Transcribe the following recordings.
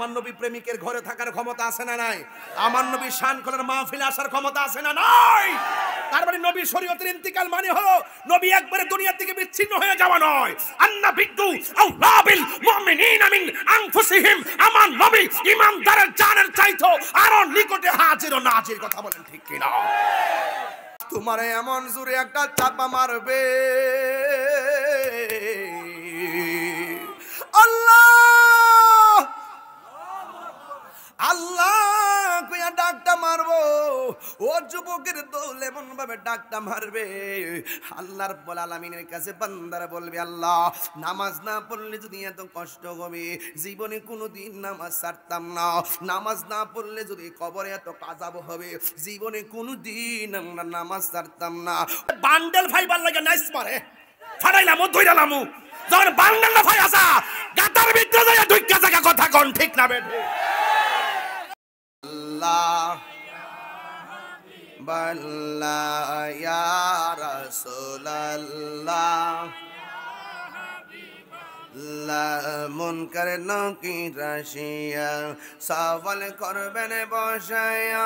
আমার নবী প্রেমিকের ঘরে থাকার ক্ষমতা আছে না নাই? আমার নবী শান করার মাহফিলে আসার ক্ষমতা আছে না নাই? তার মানে নবী শরীয়তের ইন্তিকাল মানে হলো নবী একবারে দুনিয়া থেকে বিচ্ছিন্ন হয়ে যাওয়া নয়। আন্নাবিয়্যু আউলা বিল মুমিনিনা মিন আনফুসিহিম, আমার নবী ঈমানদারের জানের চাইতো আরো নিকটে হাজির ও নাজির। কথা বলেন ঠিক কি না? তোমারে এমন জোরে একটা চাপা মারবে আল্লাহ আল্লাহ কইয়া ডাকটা মারবো, ও যুবকের দল এমন ভাবে ডাকটা মারবে আল্লাহ রাব্বুল আলামিনের কাছে বান্দারা বলবে আল্লাহ নামাজ না পড়লে যদি এত কষ্ট হবে, জীবনে কোনোদিন নামাজ ছাড়তাম না, নামাজ না পড়লে যদি কবরে এত আযাব হবে, জীবনে কোনোদিন আমরা নামাজ ছাড়তাম না। বান্ডেল ফাইবার লাগে নাইস পারে ফাড়াইলামু ধইরালামু, যখন বান্ডেল না ফাই আসা গাতার ভিতরে যায় দুইটা জায়গা কথা কোন ঠিক না বেঠে। আল্লাহ বাল্লাহ ইয়া রাসূলুল্লাহ মুনকার নাকির রাশিয়া সওয়াল করবেন বসায়া,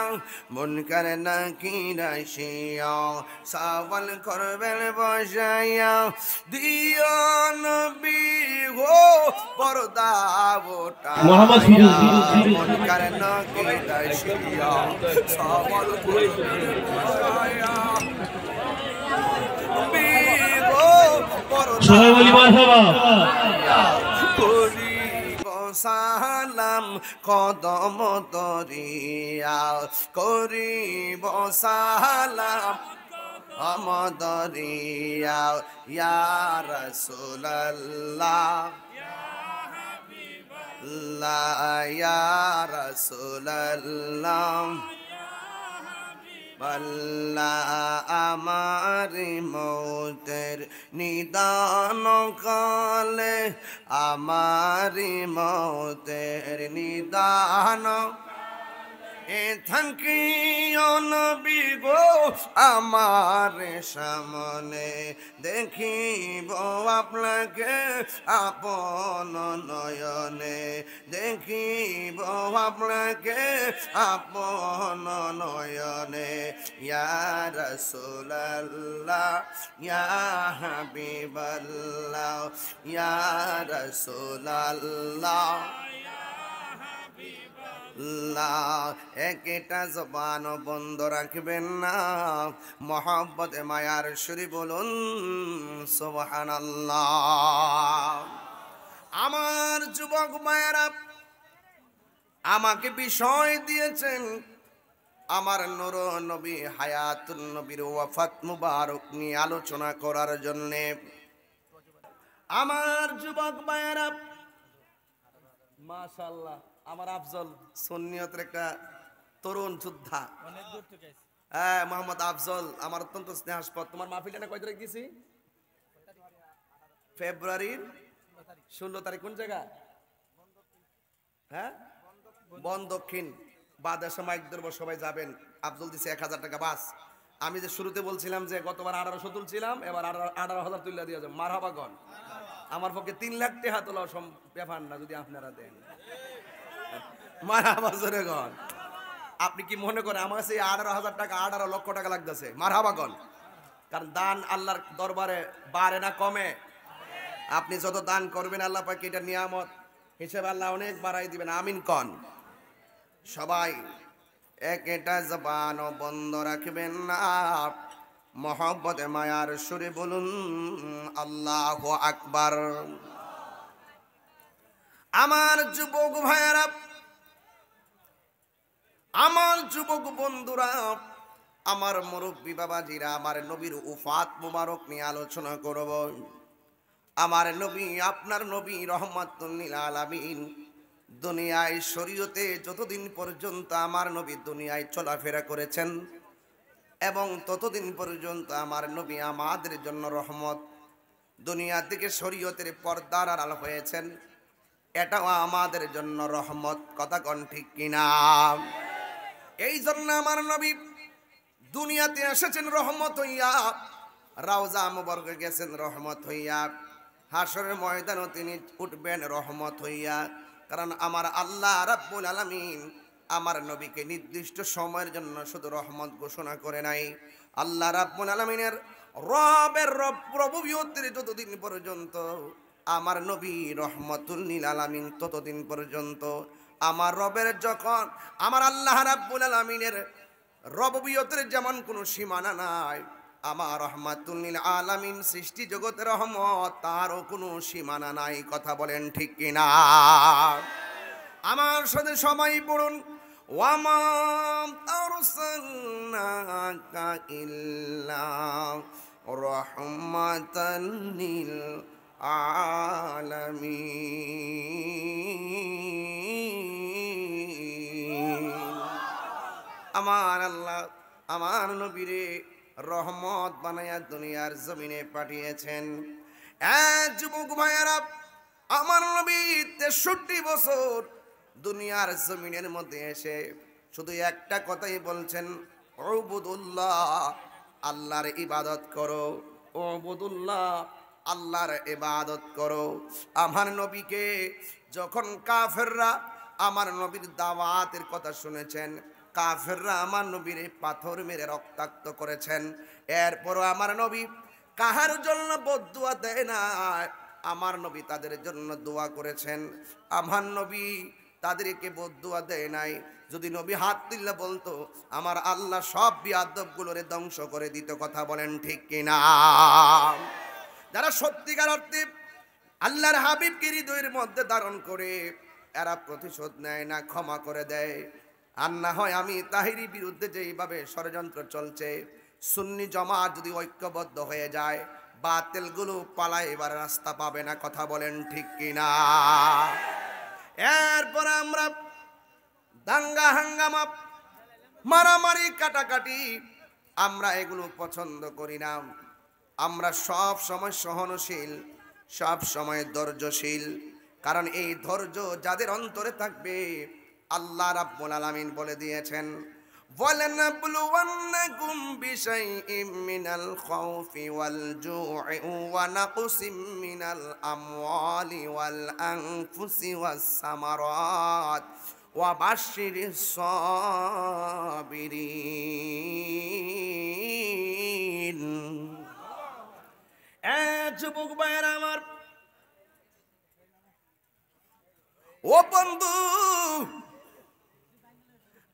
মুনকার নাকির রাশিয়া সওয়াল করবেন বসায়া, দিও নবী গো পর্দা ওটা মুনকার নাকির রাশিয়া সওয়াল করবেন বসায়া, সবাই বলি মারহাবা। করিব সালাম কদম তরিয়া, করিব সালাম আমদরিয়া ইয়া রাসূলুল্লাহ ইয়া রাসূলুল্লাহ আল্লাহ আমার মৌতের নিদান কালে, আমার মৌতের নিদান এ থাকিও নবী গো আমার সামনে, দেখিব আপনাকে আপন নয়নে, দেখিব আপনাকে আপন নয়নে ইয়া রাসূলুল্লাহ ইয়া হাবিবাল্লাহ ইয়া রাসূলুল্লাহ। একটা জবান বন্ধ রাখবেন না, মহব্বতে মায়ার সুরে বলুন সুবহানাল্লাহ। আমার যুবক মায়েরা আমাকে বিষয় দিয়েছেন আমার নূর নবী হায়াতুন নবীর ওয়াফাত মুবারক নিয়ে আলোচনা করার জন্যে। আমার যুবক মায়েরা মাশাআল্লাহ আমার আফজল সুন্নিয়তের একটা তরুণ যোদ্ধা, হ্যাঁ মোহাম্মদ আফজল আমার অত্যন্ত স্নেহাস্পদ। তোমার মাহফিলটা কয় তারিখ দিছি? ফেব্রুয়ারির 16 তারিখ। কোন জায়গা? হ্যাঁ বন দক্ষিণ। বাদেশে মাইক ধরবো, সবাই যাবেন। আফজল দিছে 1000 টাকা বাস। আমি যে শুরুতে বলছিলাম যে গতবার 1800 তুলছিলাম, এবার 18,000 তুলে দিয়ে যাবো। মারহাবাগন। আমার পক্ষে 3 লাখ টাকা তোলা ব্যাপার না, যদি আপনারা দেন। মারহাবাগন। আপনি কি মনে করেন আমার কাছে 18,000 টাকা 18 লক্ষ টাকা লাগতেছে? মারহাবাগন। কারণ দান আল্লাহর দরবারে বাড়ে না কমে। আপনি যত দান করবেন আল্লাহ পাক এটা নিয়ামত হিসেবে আল্লাহ অনেক বাড়াই দিবেন। আমিন কন সবাই। একটা জবান বন্ধ রাখবেন না, মহব্বতে মায়ার সুরে বলুন আল্লাহু আকবার। আমার যুবক ভাইয়েরা, আমার যুবক বন্ধুরা, আমার মুরব্বী বাবাজিরা, আমার নবীর উফাত মুবারক নিয়ে আলোচনা করব। আমার নবী, আপনার নবী রহমাতুল লিল আলামিন দুনিয়ায় শরীয়তে যতদিন পর্যন্ত আমার নবী দুনিয়ায় চলাফেরা করেছেন এবং ততদিন পর্যন্ত আমার নবী আমাদের জন্য রহমত। দুনিয়া থেকে শরীয়তের পর্দার আড়াল হয়েছেন, এটাও আমাদের জন্য রহমত। কথা কোন ঠিক কিনা? এই জন্য আমার নবী দুনিয়াতে এসেছেন রহমত হইয়া, রাউজা মুবারকে গেছেন রহমত হইয়া, হাসরের ময়দানও তিনি উঠবেন রহমত হইয়া। কারণ আমার আল্লাহ রাব্বুল আলামিন আমার নবীকে নির্দিষ্ট সময়ের জন্য শুধু রহমত ঘোষণা করে নাই। আল্লাহ রাব্বুল আলামিনের রবুবিয়তের যতদিন পর্যন্ত আমার নবী রহমতুল লিল আলামিন, ততদিন পর্যন্ত আমার রবের যখন আমার আল্লাহ রাব্বুল আলামিনের রববিয়তের যেমন কোনো সীমানা নাই, আমার রহমাতুল লিল আলামিন সৃষ্টি জগতের রহমত তারও কোনো সীমানা নাই। কথা বলেন ঠিক কিনা? আমার সাথে সবাই পড়ুন, ওয়ামা আরসালনাকা ইল্লা রাহমাতাল লিল আলামিন। আমার আল্লাহ আমার নবীরে রহমত বানায়া দুনিয়ার জমিনে পাঠিয়েছেন। যুবক ভাইয়েরা, আমার নবী 63 বছর দুনিয়ার জমিনের মধ্যে এসে শুধু একটা কথাই বলছেন, উবুদুল্লাহ, আল্লাহর ইবাদত করো। উবুদুল্লাহ, আল্লাহর ইবাদত করো। আমার নবীকে যখন কাফেররা আমার নবীর দাওয়াতের কথা শুনেছেন, কাফেররা আমার নবীর পাথর মেরে রক্তাক্ত করেছেন, এরপরও আমার নবী কাহার জন্য বদদুয়া দেয় না, আমার নবী তাদের জন্য দোয়া করেছেন। আমার নবী তাদেরকে বদদুয়া দেয় নাই। যদি নবী হাত তুললে বলতো, আমার আল্লাহ সব বিয়াদবগুলোরে ধ্বংস করে দিত। কথা বলেন ঠিক কিনা? যারা সত্যিকার অর্থে আল্লাহর হাবিবকে হৃদয়ের মধ্যে ধারণ করে, এরা প্রতিশোধ নেয় না, ক্ষমা করে দেয়। আর না হয় আমি তাহিরি বিরুদ্ধে যেইভাবে ষড়যন্ত্র চলছে, সুন্নি জামাত যদি ঐক্যবদ্ধ হয়ে যায়, বাতিলগুলো পালায় এবার রাস্তা পাবে না। কথা বলেন ঠিক কিনা? এরপর আমরা দাঙ্গা হাঙ্গামা, মারামারি, কাটাকাটি, আমরা এগুলো পছন্দ করি না। আমরা সব সময় সহনশীল, সব সময় ধৈর্যশীল। কারণ এই ধৈর্য যাদের অন্তরে থাকবে, আল্লাহ রাব্বুল আলামিন বলে দিয়েছেন, ওয়ালানাবলুওয়ান্নাকুম বিশাইইম মিনাল খাউফি ওয়াল জু'i ওয়া নাকসিম মিনাল আমওয়ালি ওয়াল আনফুসি ওয়াস সামারাত ওয়া বাশশিরিস সাবিরিন। যুবক ভাইয়েরা আমার, ও বন্ধু,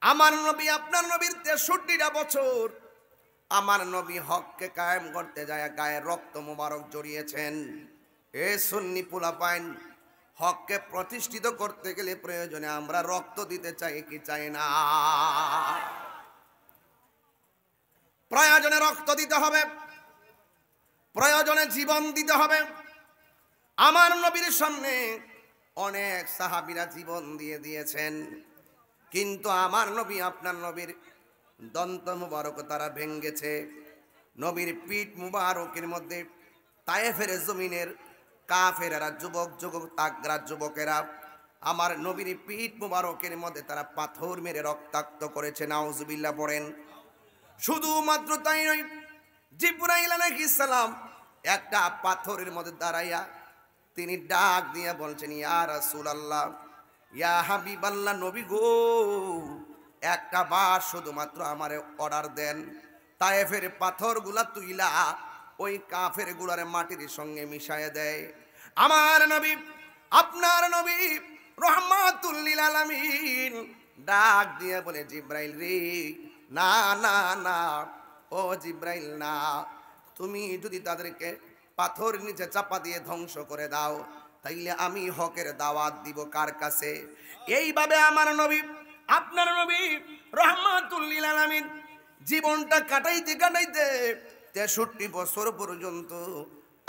আমার নবী আপনার নবীর 63টা বছর আমার নবী হককে কায়েম করতে যায় গায়ে রক্ত মোবারক জড়িয়েছেন। এ সুন্নি পোলাপাইন, হককে প্রতিষ্ঠিত করতে গেলে প্রয়োজনে আমরা রক্ত দিতে চাই কি চাই না? প্রয়োজনে রক্ত দিতে হবে, প্রয়োজনে জীবন দিতে হবে। আমার নবীর সামনে অনেক সাহাবীরা জীবন দিয়ে দিয়েছেন, কিন্তু আমার নবী আপনার নবীর দন্ত মুবারক তারা ভেঙ্গেছে। নবীর পিঠ মুবারকের মধ্যে তায়েফের জমিনের কাফেরেরা, যুবক যুবক তাগরা যুবকেরা আমার নবীর পিঠ মুবারকের মধ্যে তারা পাথর মেরে রক্তাক্ত করেছে। নাউজুবিল্লাহ পড়েন। শুধুমাত্র তাই নয়, জিবরাইল আলাইহিস সালাম একটা পাথরের মধ্যে দাঁড়াইয়া তিনি ডাক দিয়ে বলছেন, ইয়া রাসূলুল্লাহ, ইয়া হাবিবাল্লাহ, নবী গো, একটা বার শুধুমাত্র আমারে অর্ডার দেন, তায়েফের পাথরগুলা তুইলা ওই কাফের গুলার মাটির সঙ্গে মিশায় দেয়। আমার নবী আপনার নবী রহমাতুল লিল আলামিন ডাক দিয়ে বলে, জিবরাইল রে, না না না, ও জিবরাইল না, তুমি যদি তাদেরকে পাথর নিচে চাপা দিয়ে ধ্বংস করে দাও, তাইলে আমি হকের দাওয়াত দিব কার কাছে? এইভাবে আমার নবী আপনার নবী রহমাতুল লিল আলামিন জীবনটা কাটাইতে কাটাইতে 63 বছর পর্যন্ত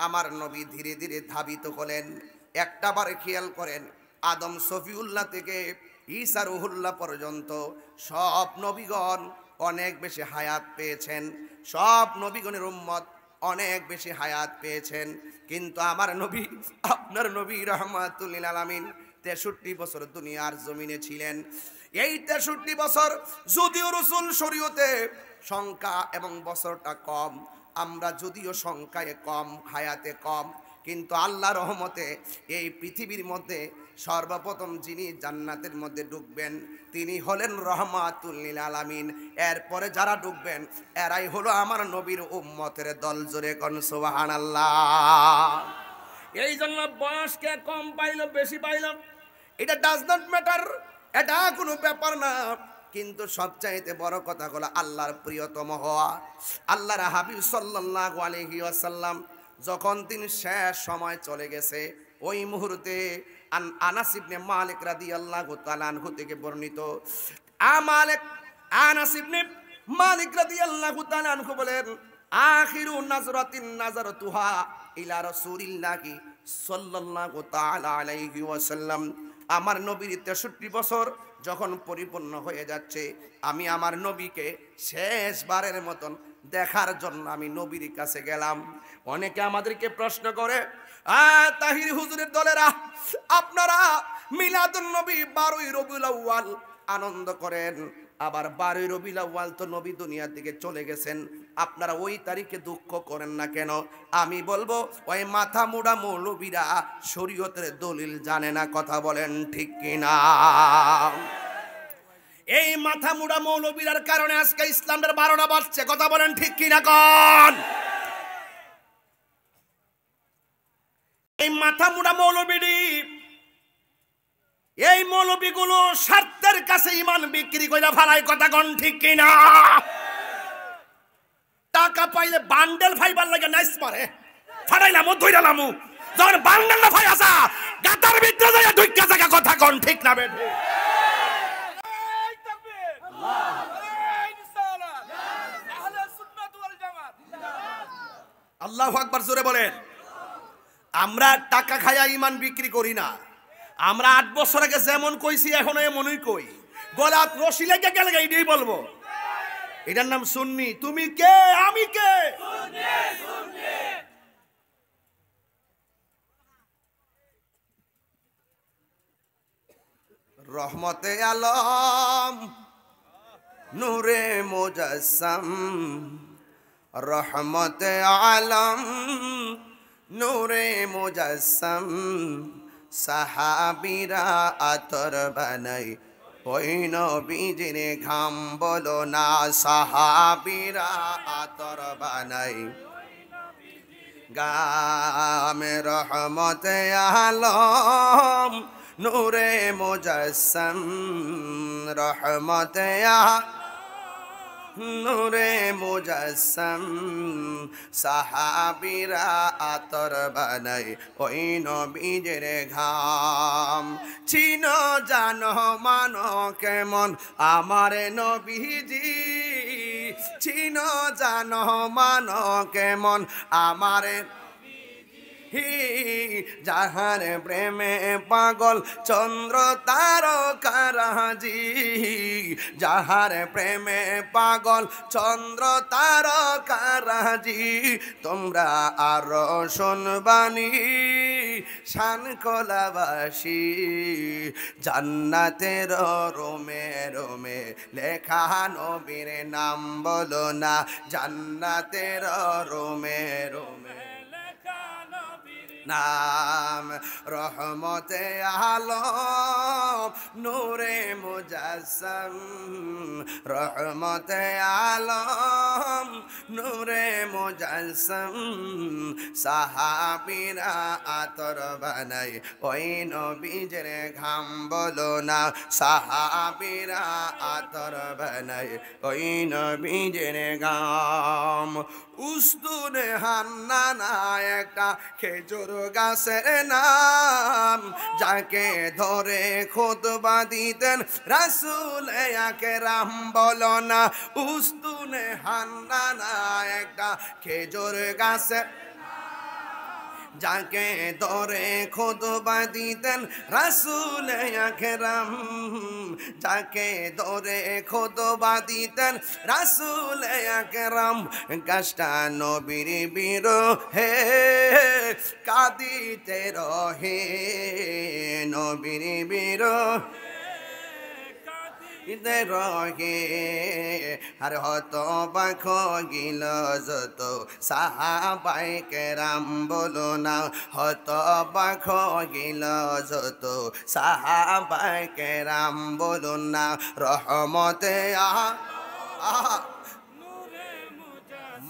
আমার নবী ধীরে ধীরে ধাবিত হলেন। একটা বারে খেয়াল করেন, আদম সফিউল্লাহ থেকে ঈসা রুহুল্লাহ পর্যন্ত সব নবীগণ অনেক বেশি হায়াত পেয়েছেন, সব নবীগণের উম্মত অনেক বেশি হায়াত পেয়েছেন, কিন্তু আমার নবী আপনার নবী রহমাতুল লিল আলামিন 63 বছর দুনিয়ার জমিনে ছিলেন। এই 63 বছর যদিও রাসূল শরীয়তে সংখ্যা এবং বছরটা কম, আমরা যদিও সংখ্যায় কম, হায়াতে কম, কিন্তু আল্লাহর রহমতে এই পৃথিবীর মধ্যে সর্বপ্রথম যিনি জান্নাতের মধ্যে ঢুকবেন তিনি হলেন রহমাতুল লিল আলামিন। এরপরে যারা ঢুকবেন এরাই হলো আমার নবীর উম্মতের দল। জোরে কোন সুবহানাল্লাহ। এই জন্য বয়সকে কম পাইল বেশি পাইল এটা ডাজ নট ম্যাটার, এটা কোনো ব্যাপার না। কিন্তু সবচাইতে বড় কথা হলো আল্লাহর প্রিয়তম হওয়া। আল্লাহর হাবিব সাল্লাল্লাহু আলাইহি ওয়াসাল্লাম যখন তিনি শেষ সময় চলে গেছে, ওই মুহূর্তে আনাস ইবনে মালিক রাদিয়াল্লাহু তাআলা আনহু থেকে বর্ণিত, আনাস ইবনে মালিক রাদিয়াল্লাহু তাআলা আনহু বলেন, আখিরু নাজরাতিন নাজারতুহা ইলা রাসূলিল্লাহি সাল্লাল্লাহু তাআলা আলাইহি ওয়াসাল্লাম। আমার নবীর 63 বছর যখন পরিপূর্ণ হয়ে যাচ্ছে, আমি আমার নবীকে শেষবারের মতন দেখার জন্য আমি নবীর কাছে গেলাম। অনেকে আমাদেরকে প্রশ্ন করে, তাহির হুজুরের দলেরা আপনারা মিলাদুন নবী 12ই রবিউল আউয়াল আনন্দ করেন, আবার 12ই রবিউল আউয়াল তো নবী দুনিয়ার দিকে চলে গেছেন, আপনারা ওই তারিখে দুঃখ করেন না কেন? আমি বলবো ওই মাথা মুড়া মৌলবীরা শরীয়তের দলিল জানে না। কথা বলেন ঠিক কিনা? এই মাথা মুড়া মৌলবীরার কারণে আজকে ইসলামের 12টা বাজছে। কথা বলেন ঠিক কিনা? কোন এই মাথা মুড়া মৌলবীরি, এই মৌলবীগুলো স্বার্থের কাছে ইমান বিক্রি কইরা ফেলায়। কথা কোন ঠিক কিনা? টাকা পাইলে বান্ডেল ফাইবার লাগে নাইস মারে, ফাড়াইলাম ও ধইরালামু, যখন বান্ডেল না ফাই আসা গাতার ভিতরে যায় ঢুইকা জায়গা। কথা কোন ঠিক না বেঠে? আল্লাহু আকবার জোরে বলেন। আমরা টাকা খায়া ইমান বিক্রি করি না। আমরা 8 বছর আগে যেমন কইছি এখনো এমনই কই। গলাত রশি লেগে গেলে এইটাই বলবো। এটার নাম সুন্নি। তুমি কে আমি কে? রহমতে আলম নূরে মুজাসসাম, রহমতে আলম নূরে মুজাসসাম, সাহাবীরা আতর বানাই ওই নবীজির ঘাম। বলো না, সাহাবীরা আতর বানাই গামে। রহমতে আলম নূরে মুজাসসাম, রহমতে নূরে মুজাসসাম, সাহাবীরা আতর বানাই ওই নবীজির ঘাম। চিনো জানো মানো কেমন আমার নবীজি, চিনো জানো মানো কেমন আমার যাহার প্রেমে পাগল চন্দ্র তারকারাজি, যাহার প্রেমে পাগল চন্দ্র তারকারাজি। তোমরা আরো শুনবানি শান খোলাবাসী, জান্নাতের রোমে রোমে লেখা নবীর নাম। বলো না, জান্নাতের রোমে রোমে নাম। রহমতে আলম নূরে মুজাসসাম, রহমতে আলম নূরে মুজাসসাম, সাহাবীরা আতর বানাই ওই নবীজির ঘাম। বলো না, সাহাবীরা আতর বানাই ওই নবীজির ঘাম। উস্তুনে হান্নানা একটা খেজুর গাছের নাম, যাকে ধরে খুতবা দিতেন রাসূল আকরাম। বলো না, উস্তুনে হান্নানা একটা খেজুর গাছের, যাকে ধরে খুতবা দিতেন রাসূল আকরাম, যাকে ধরে খুতবা দিতেন রাসূল আকরাম। গাছটা নবীর বিরহে কাঁদিতে রহে, নবীর বিরহে রহে আর হত বাখ গিল যত সাহাবায়ে কেরাম বলো না হত বাখ গিল যত সাহাবায়ে কেরাম বলো না রহমতে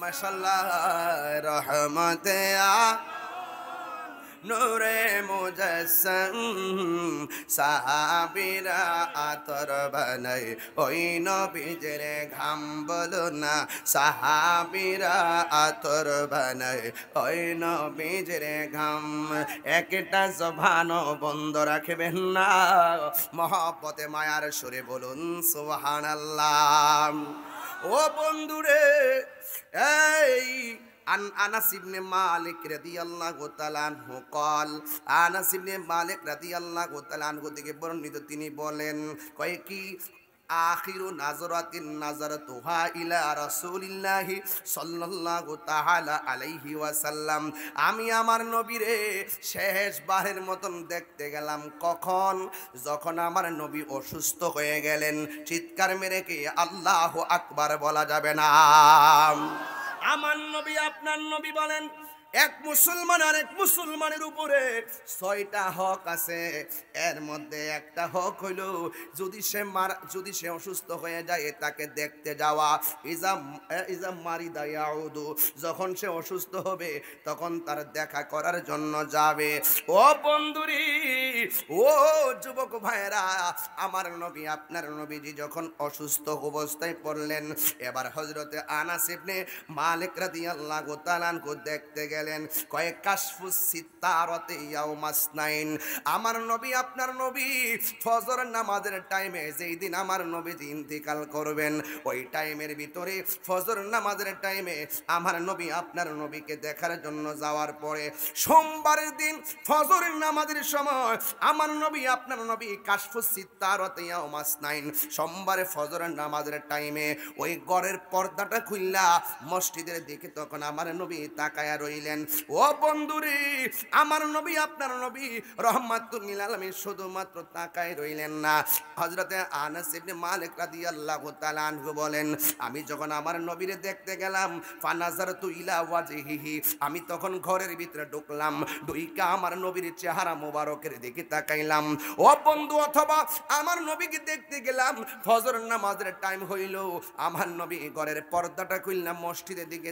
মাশাআল্লাহ রহমতে নূরে মুজাসসাম সাহাবীরা আতর বানাই ওই নবীজির ঘাম বলো না সাহাবীরা আতর বানাই ওই নবীজির ঘাম একটা জবানও বন্ধ রাখবেন না মহব্বতে মায়ার সুরে বলুন সুবহানাল্লাহ ও বন্ধুরে এই আনাস ইবনে মালিক রাদিয়াল্লাহু তাআলা আনহু قال আনাস ইবনে মালিক রাদিয়াল্লাহু তাআলা আনহু থেকে বর্ণিত তিনি বলেন কয় কি আখিরু নাজরাতিন নাজারতুহা ইলা রাসূলিল্লাহি সাল্লাল্লাহু তাআলা আলাইহি ওয়াসাল্লাম আমি আমার নবীরে শেষবারের মতন দেখতে গেলাম কখন যখন আমার নবী অসুস্থ হয়ে গেলেন চিৎকার মেরে কি আল্লাহু আকবার বলা যাবে না আমার নবী আপনার নবী বলেন এক মুসলমান আর এক মুসলমানের উপরে 6টা হক আছে এর মধ্যে একটা হক হইল যদি সে অসুস্থ হয়ে যায় তাকে দেখতে যাওয়া ইজা মারিদা ইয়াউদু যখন সে অসুস্থ হবে তখন তার দেখা করার জন্য যাবে ও বন্ধুরি ও যুবক ভাইরা আমার নবী আপনার নবীজি যখন অসুস্থ অবস্থায় পড়লেন এবার হযরতে আনাস ইবনে মালিক রাদিয়াল্লাহু তাআলা আনহু দেখতে গেলেন কয়েক কাশফুস সিত্তারাতে ইয়াউমাসনাইন আমার নবী আপনার নবী ফজর নামাজের টাইমে যেই দিন আমার নবী ইন্তিকাল করবেন ওই টাইমের ভিতরে ফজর নামাজের টাইমে আমার নবী আপনার নবীকে দেখার জন্য যাওয়ার পরে সোমবারের দিন ফজরের নামাজের সময় আমার নবী আপনার নবী কাশফুস সিত্তারাতে ইয়াউমাসনাইন সোমবারে ফজরের নামাজের টাইমে ওই ঘরের পর্দাটা খুললা মসজিদের দিকে তখন আমার নবী তাকায়া রইলেন ও বন্ধুরে আমার নবী আপনার নবী রহমাতুল লিল আলামিন শুধুমাত্র তাকায় রইলেন না হযরতে আনাস ইবনে মালিক রাদিয়াল্লাহু তাআলা আনহু বলেন আমি যখন আমার নবীরে দেখতে গেলাম ফানাজারতু ইলা ওয়াজহিহি আমি তখন ঘরের ভিতরে ঢুকলাম ঢুইকা আমার নবীর চেহারা মোবারকের দিকে তাকাইলাম ও বন্ধু অথবা আমার নবীকে দেখতে গেলাম ফজর নামাজের টাইম হইল আমার নবী ঘরের পর্দাটা খুললাম মসজিদের দিকে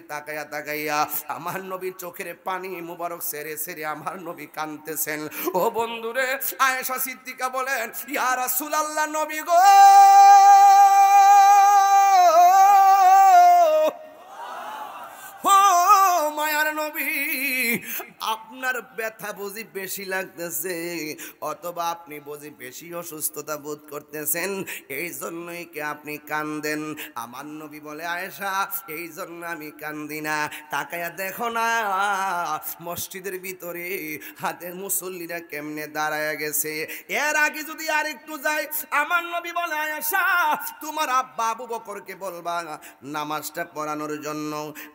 তাকাইয়া আমার নবীর চোখের পানি মুবারক সেরে সেরে আমার নবী কাঁদতেছেন ও বন্ধুরে আয়েশা সিদ্দিকা বলেন ইয়া রাসূলুল্লাহ নবী গো ও মায়ার নবী আপনার ব্যথা বুঝি বেশি লাগতেছে অথবা আপনি বুঝি বেশি অসুস্থতা বোধ করতেছেন এই জন্যই কি আপনি কান্দেন আমার নবী বলে আয়েশা এই জন্য আমি কান্দি না তাকায়া দেখো না মসজিদের ভিতরে হাতের মুসল্লিরা কেমনে দাঁড়ায় গেছে এর আগে যদি আর একটু যাই আমার নবী বলে আয়েশা তোমার আব্বা আবু বকরকে বলবা নামাজটা পড়ানোর জন্য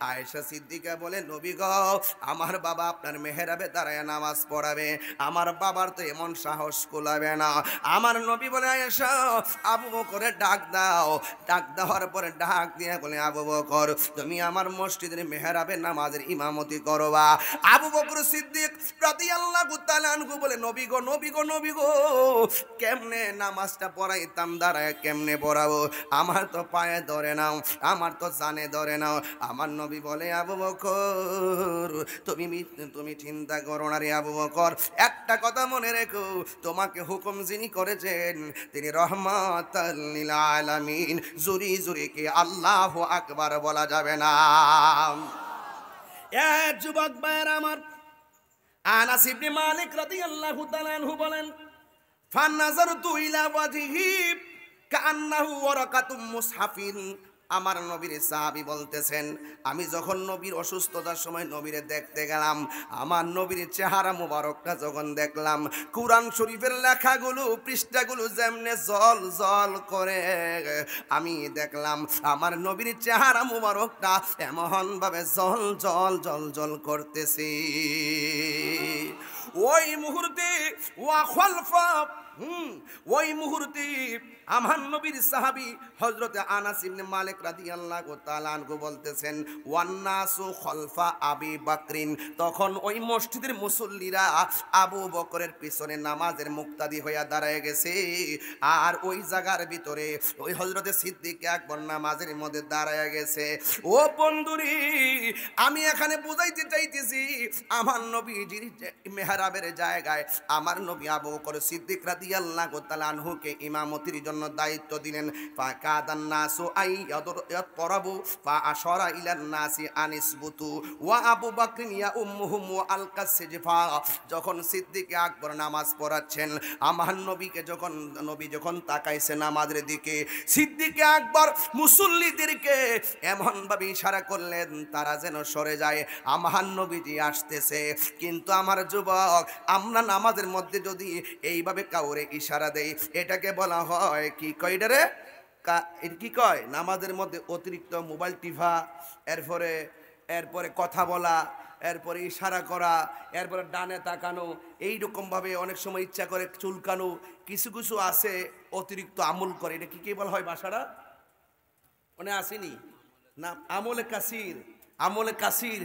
আয়েশা সিদ্দিকা বলে নবী গো আমার বাবা আপনার মেহরাবে দাঁড়ায় নামাজ পড়াবে আমার বাবার তো এমন সাহস কুলাবে না আমার নবী বলে আয়েশা আবু বকরের ডাক দাও ডাক দেওয়ার পরে ডাক দিয়ে বলে আবু বকর তুমি আমার মসজিদের মেহরাবে নামাজের ইমামতি করবা আবু বকর সিদ্দিক রাদিয়াল্লাহু তাআলা আনহু বলে নবী গো কেমনে নামাজটা পড়াইতাম দাঁড়ায় কেমনে পড়াবো আমার তো পায়ে ধরে নাও আমার তো জানে ধরে নাও আমার নবী বলে আবু বকর তুমি চিন্তা করো না রে আবু বকর একটা কথা মনে রেখো তোমাকে হুকুম যিনি করেছেন তিনি রহমাতাল লিল আলামিন জুরি জুরি কি আল্লাহু আকবার বলা যাবে না এ যুবক ভাইরা আমার আনাস ইবনে মালিক রাদিয়াল্লাহু তাআলা আনহু বলেন ফানাজারতু ইলা ওয়াজহি কান্নাহু ওয়ারাকাতুম মুসহাফিন আমার নবীর সাহাবী বলতেছেন আমি যখন নবীর অসুস্থতার সময় নবীরে দেখতে গেলাম আমার নবীর চেহারা মোবারকটা যখন দেখলাম কুরআন শরীফের লেখাগুলো পৃষ্ঠাগুলো যেমনে জল জল করে আমি দেখলাম আমার নবীর চেহারা মোবারকটা এমন ভাবে জল জল জল জল করতেছে ওই মুহূর্তে ওয়া খালফা ওই মুহূর্তে আমার নবীর সাহাবী হযরতে আনাস ইবনে মালিক রাদিয়াল্লাহু তাআলা আনহু বলতেছেন, ওয়ান্নাসু খলফা আবি বকরিন, তখন ওই মসজিদের মুসল্লিরা আবু বকরের পিছনে নামাজের মুক্তাদি হইয়া দাঁড়ায় গেছে। আর ওই জায়গার ভিতরে ওই হযরতে সিদ্দিক আকবর নামাজের মধ্যে দাঁড়ায় গেছে। ও বন্ধুরি, আমি এখানে বুঝাইতে চাইতেছি, আমার নবীজির মেহরাবের জায়গায় আমার নবী আবু বকর সিদ্দিক রাদিয়াল্লাহু তাআলা আনহুকে ইমামতির জন্য দায়িত্ব দিলেন। ফাকাদান নাসু আইয়াদরাবু ফাআশারা ইলান নাসি আনিসবুতু ওয়া আবু বকর ইয়া উম্মুহুম ওয়া আলকাসজিফা। যখন সিদ্দিক আকবর নামাজ পড়াচ্ছেন, আমার নবীকে নবী যখন তাকাইছে নামাজের দিকে, সিদ্দিক আকবর মুসল্লিদেরকে এমন ভাবে ইশারা করলেন তারা যেন সরে যায়, আমার নবীজি আসতেছে। কিন্তু আমার যুবক, আমরা নামাজের মধ্যে যদি এইভাবে কাউরে ইশারা দেই, এটাকে বলা হয় কি কয় রে, কি কয়? নামাজের মধ্যে অতিরিক্ত মোবাইল টিভা, এরপরে কথা বলা, এরপরে ইশারা করা, এরপরে ডানে তাকানো, এইরকমভাবে অনেক সময় ইচ্ছা করে চুলকানো, কিছু কিছু আছে অতিরিক্ত আমল করে। এটা কি বলা হয় ভাষাটা মনে আসেনি না? আমলে কাসির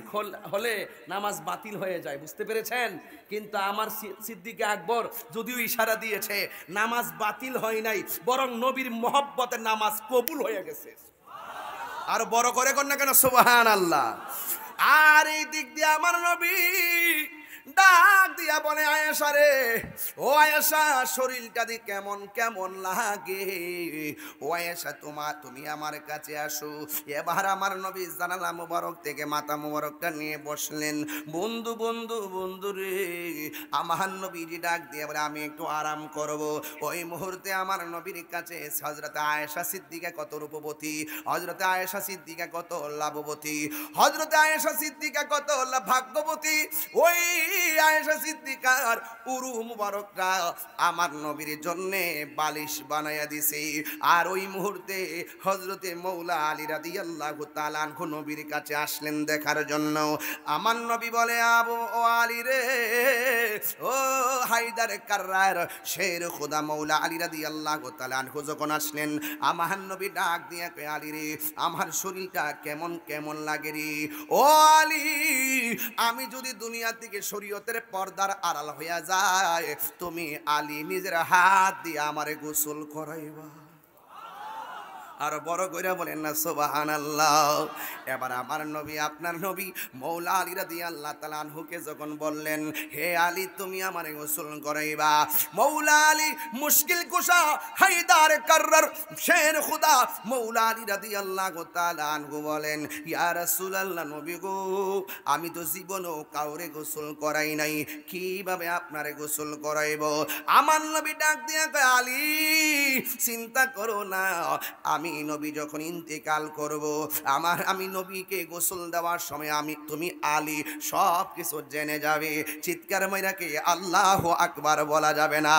হলে নামাজ বাতিল হয়ে যায়, বুঝতে পেরেছেন? কিন্তু আমার সিদ্দিক আকবর যদিও ইশারা দিয়েছে, নামাজ বাতিল হয় নাই, বরং নবীর মহব্বতে নামাজ কবুল হয়ে গেছে। আর বড় করে কর না কেন সুবহানাল্লাহ। আর এই দিক দিয়ে আমার নবী ডাক দিয়া বলে, আয়েশা রে, ও আয়েশা, শরীরটা দি কেমন কেমন লাগে, ও আয়েশা তুমি আমার কাছে আসো। এবার আমার নবী জানালা মুবারক থেকে মাথা মুবারকটা নিয়ে বসলেন। বন্ধু রে, আমার নবীজি ডাক দিয়ে বলে, আমি একটু আরাম করব। ওই মুহূর্তে আমার নবীর কাছে হযরত আয়েশা সিদ্দিকা কত রূপবতী, হযরত আয়েশা সিদ্দিকা কত লাভবতী, হযরত আয়েশা সিদ্দিকা কত ভাগ্যবতী। ওই আয়েশা সিদ্দিকার উরু মুবারকটা আমার নবীর জন্য বালিশ বানায়া দিছে। আর ওই মুহূর্তে হযরতে মৌলা আলী রাদিয়াল্লাহু তাআলা আনহু নবীর কাছে আসলেন দেখার জন্য। আমার নবী বলে, আবু ও আলী রে, ও হায়দার কাররার শের খোদা মৌলা আলী রাদিয়াল্লাহু তাআলা আনহু যখন আসলেন, আমার নবী ডাক দিয়া কয়, আলী রে, আমার শরীরটা কেমন কেমন লাগে রে। ও আলী, আমি যদি দুনিয়া থেকে শরীয়তের পর্দার আড়াল হইয়া যায়, তুমি আলী নিজের হাত দিয়ে আমারে গোসল করাইবা। আর বড় কইরা বলেন না সুবহানাল্লাহ। এবার আমার নবী, আপনার নবী মৌলা আলী রাদিয়াল্লাহু তাআলা আনহুকে যখন বললেন, হে আলী, তুমি আমারে গোসল করাইবা, মৌলা আলী মুশকিল কুশা হায়দার কাররার শের খোদা মৌলা আলী রাদিয়াল্লাহু তাআলা আনহু বলেন, ইয়া রাসূলুল্লাহ, নবী গো, আমি তো জীবনও কাউরে গোসল করাই নাই, কিভাবে আপনারে গোসল করাইব? আমার নবী ডাক দিয়া কয়, আলী, চিন্তা করো না, আমি নবী যখন ইন্তেকাল করব, আমি নবীকে গোসল দেওয়ার সময় তুমি আলী সব কিছু জেনে যাবে। চিৎকার মাইরাকে আল্লাহু আকবার বলা যাবে না।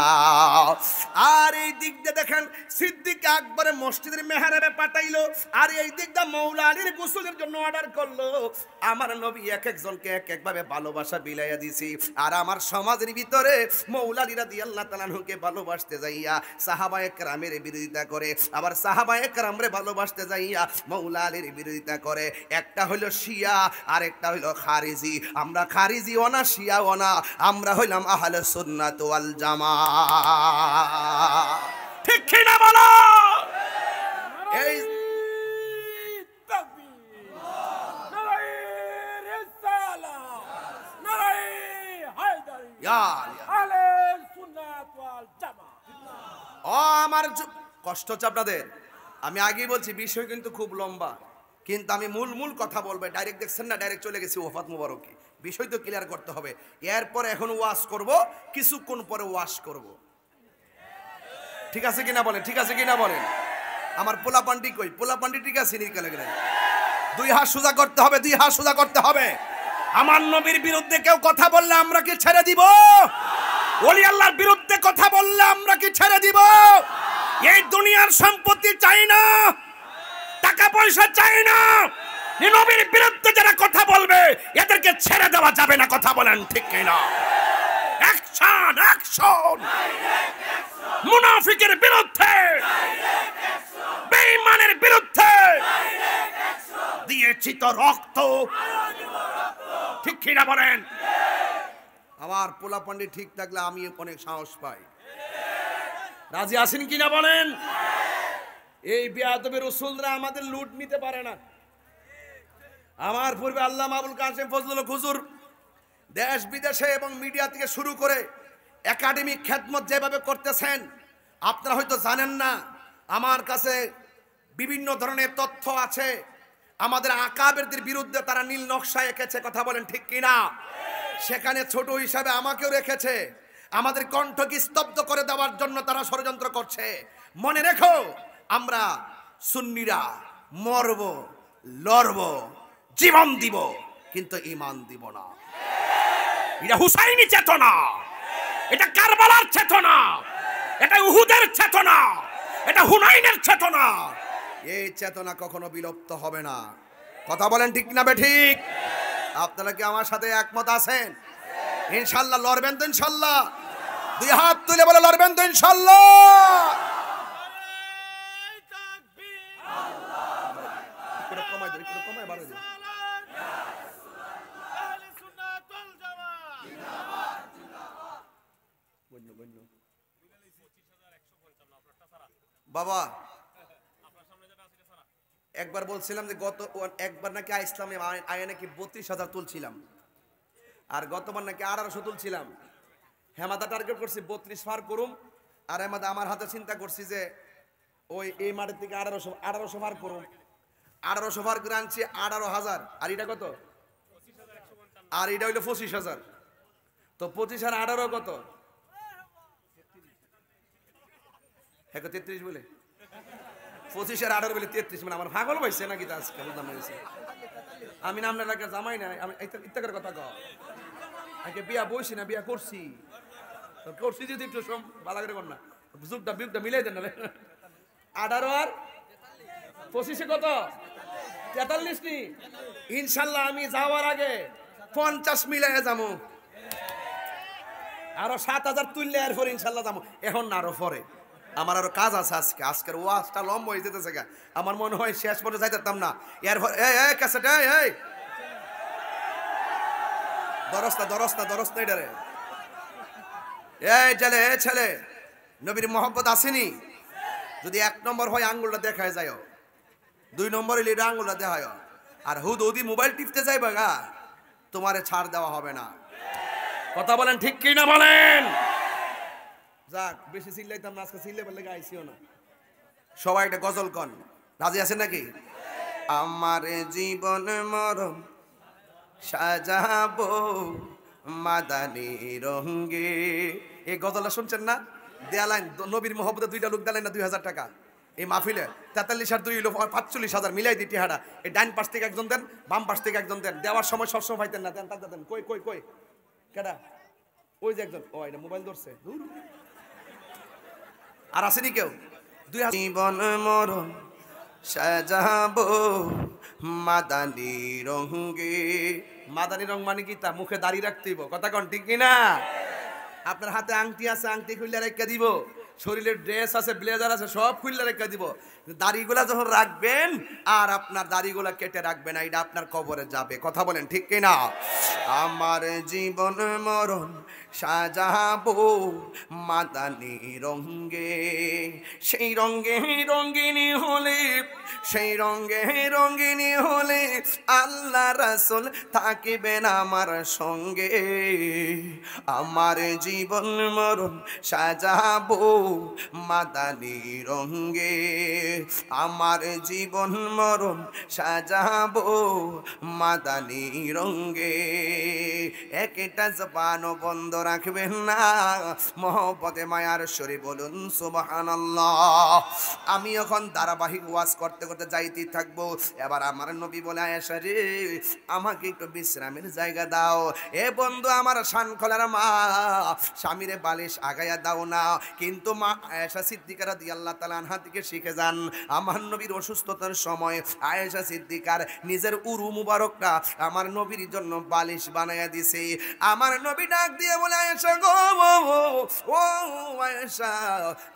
আর এই দিক দিয়ে দেখেন, সিদ্দিক আকবরের মসজিদের মেহরাবে পাঠাইলো, আর এই দিক দিয়ে মৌলা আলীর গোসলের জন্য অর্ডার করলো। আমার নবী এক একজনকে এক একভাবে ভালোবাসা বিলাইয়া দিছি। আর আমার সমাজের ভিতরে মৌলা আলী রাদিয়াল্লাহু তাআলা আনহুকে ভালোবাসতে যাইয়া সাহাবায়ে কেরামের বিরোধিতা করে, আবার সাহাবায়ে কেরামরে ভালোবাসতে যাইয়া মৌলা আলীর বিরোধিতা করে। একটা হইল শিয়া, আর একটা হইল খারিজি। আমরা খারিজিও না, শিয়াও না, আমরা হইলাম আহলে সুন্নাত ওয়াল জামাত। ঠিক কি না বলো? এই আমার কষ্ট হচ্ছে আপনাদের। আমি আগেই বলছি, বিষয় কিন্তু খুব লম্বা, কিন্তু আমি মূল কথা বলবো। ডাইরেক্ট দেখছেন না, ডাইরেক্ট চলে গেছি ওফাত মুবারকে। বিষয় তো ক্লিয়ার করতে হবে। এরপরে এখন ওয়াশ করব, কিছুক্ষণ পরে ওয়াশ করব। ঠিক আছে কিনা বলেন? ঠিক আছে কিনা বলেন? আমার পোলা পান্ডি কই? পোলা পান্ডি ঠিক আছে? নিকালে গেলেন। দুই হাত সোজা করতে হবে, দুই হাত সোজা করতে হবে। আমার নবীর বিরুদ্ধে কেউ কথা বললে আমরা কি ছেড়ে দিব? ওলি আল্লাহর বিরুদ্ধে কথা বললে আমরা কি ছেড়ে দিব? এই দুনিয়ার সম্পত্তি চাই না, টাকা পয়সা চাই না, নবীর বিরুদ্ধে যারা কথা বলবে এদেরকে ছেড়ে দেওয়া যাবে না। কথা বলেন ঠিক কিনা? Action, action. মুনাফিকের বিরুদ্ধে, বেঈমানের বিরুদ্ধে দিয়েছি তো রক্ত, ঠিক কিনা বলেন? আমার পোলাপান্ডি ঠিক থাকলে আমি অনেক সাহস পাই। রাজি আছেন কিনা বলেন? এই বেয়াদবি রাসূলরা আমাদের লুট নিতে পারে না। আমার পূর্বে আল্লামা আবুল কাসেম ফজলুল হক হুজুর দেশ বিদেশে এবং মিডিয়া থেকে শুরু করে একাডেমিক খেদমত যেভাবে করতেছেন আপনারা হয়তো জানেন না। আমার কাছে বিভিন্ন ধরনের তথ্য আছে, আমাদের আকাবেরদের বিরুদ্ধে তারা নীল নকশা এঁকেছে, কথা বলেন ঠিক কিনা? সেখানে ছোট হিসাবে আমাকেও রেখেছে, আমাদের কণ্ঠকে স্তব্ধ করে দেওয়ার জন্য তারা ষড়যন্ত্র করছে। মনে রেখো, আমরা সুন্নিরা মরব, লড়ব, জীবন দিব, কিন্তু ঈমান দিব না। এটা হুসাইনি চেতনা, এটা কারবালার চেতনা, এটা উহুদের চেতনা, এটা হুনাইনের চেতনা। এই চেতনা কখনো বিলুপ্ত হবে না। কথা বলেন ঠিক না বেঠিক? আপনারা কি আমার সাথে একমত আছেন? ইনশাআল্লাহ লড়বেন তো? ইনশাআল্লাহ দুই হাত তুলে বলে লড়বেন তো? ইনশাআল্লাহ। বাবা একবার বলছিলাম যে একবার নাকি ইসলামে আয়া নাকি ৩২,০০০ তুলছিলাম, আর গতবার নাকি ১৮০০ তুলছিলাম। হেমাদা টার্গেট করছি ৩২ পার করুম, আর হেমাদা আমার হাতে চিন্তা করছি যে ওই এই মাঠের থেকে ১৮০০ পার করুম। ১৮০০ পার করে আনছি ১৮,০০০। আর এটা কত? আর এটা হইলো ২৫,০০০। তো ২৫ আর ১৮ কত? ৩৩ বলে ২৫ আর ১৮ বলে ৩৩, মানে আমার পাগল পাইছে নাকি? আজকে বুঝলাম না। আমি নাম না রাখা জামাই না, আমি ইত্যাকার কথা কও। আগে বিয়া বইছি না, বিয়া করছি যদি একটু ভালো করে কর না, যুগটা বিগটা মিলাই দেন না। ১৮ আর ২৫ কত? ৪৩ নি? ইনশাল্লাহ আমি যাওয়ার আগে ৫০ মিলাই যাবো, আরো ৭,০০০ তুললে এরপর ইনশাল্লাহ যাবো। এখন না, আরো পরে। আমার আরো কাজ আছে আজকে। আজকের ওয়াজটা লম্বা হয়ে যেতেছে, আমার মনে হয় শেষ পর্যন্ত যাইতাম না। এরপর দরস্তা এটারে। এই ছেলে, নবীর মোহাম্মত আসেনি? যদি ১ নম্বর হয় আঙ্গুলটা দেখায় যায়, ২ নম্বর হইলে এটা আঙ্গুলটা দেখায়, আর হুদি মোবাইল টিপতে যাইবা গা, তোমারে ছাড় দেওয়া হবে না। কথা বলেন ঠিক কি না বলেন? যাক, বেশি চিল্লাইতাম না, আজকে চিল্লে বললে গাইছিও না। সবাই একটা গজল কন, রাজি আছেন নাকি? আমার জীবন মরণ সাজাবো মাদানি রঙ্গে। এই গজলটা শুনছেন না? দেয়ালাইন নবীর মোহাম্মদের 2টা লোক দেয়ালাইন না ২০০০ টাকা এই মাহফিলে। ৪৩ আর ২ হলো ৪৫,০০০, মিলাই দিই টিহাটা। এই ডাইন পাশ থেকে একজন দেন, বাম পাশ থেকে একজন দেন। দেওয়ার সময় সবসময় পাইতেন না, দেন টাকা দেন। কই কেডা? ওই যে একজন, ও এটা মোবাইল ধরছে। আর আসেনি কেউ? জীবন মরণ সাজাবো মাদানি রঙ্গে। মাদানি রং মানে কি? তা মুখে দাড়ি রাখতেইব, কথা কন ঠিক কিনা? আপনার হাতে আংটি আছে, আংটি খুললে রেখে দিব। শরীরের ড্রেস আছে, ব্লেজার আছে, সব খুললে রেখে দিব। দাড়িগুলা যখন রাখবেন, আর আপনার দাড়িগুলা কেটে রাখবেন, এটা আপনার কবরে যাবে। কথা বলেন ঠিক কিনা? আমার জীবন মরণ সাজাবো মাদানি রঙ্গে, সেই রঙ্গে রঙ্গিনী হলে, সেই রঙ্গে রঙ্গিনী হলে আল্লাহ রাসূল থাকিবেন আমার সঙ্গে। আমার জীবন মরণ সাজাবো মাদানি রঙ্গে, আমার জীবন মরণ সাজাবো মাদানি রঙ্গে। একটা জবান বন্ধ রাখবেন না, মহব্বতে মায়ার সরে বলুন সুবহানাল্লাহ। আমি এখন ধারাবাহিক ওয়াজ করতে করতে যাইতেই থাকবো। এবার আমার নবী বলে, আয়েশা রে, আমাকে একটু বিশ্রামের জায়গা দাও। এ বন্ধু আমার শানখলার মা, স্বামীরে বালিশ আগাইয়া দাও না। কিন্তু মা আয়েশা সিদ্দিকা রাদিয়াল্লাহু তাআলা আনহা থেকে শিখে যান, আমার নবীর অসুস্থতার সময় আয়েশা সিদ্দিকার নিজের উরু মুবারকটা আমার নবীর জন্য বালিশ বানাইয়া দিছে। আমার নবী ডাক দিয়ে বলে, বলে আয়েশা গো, ও আয়েশা,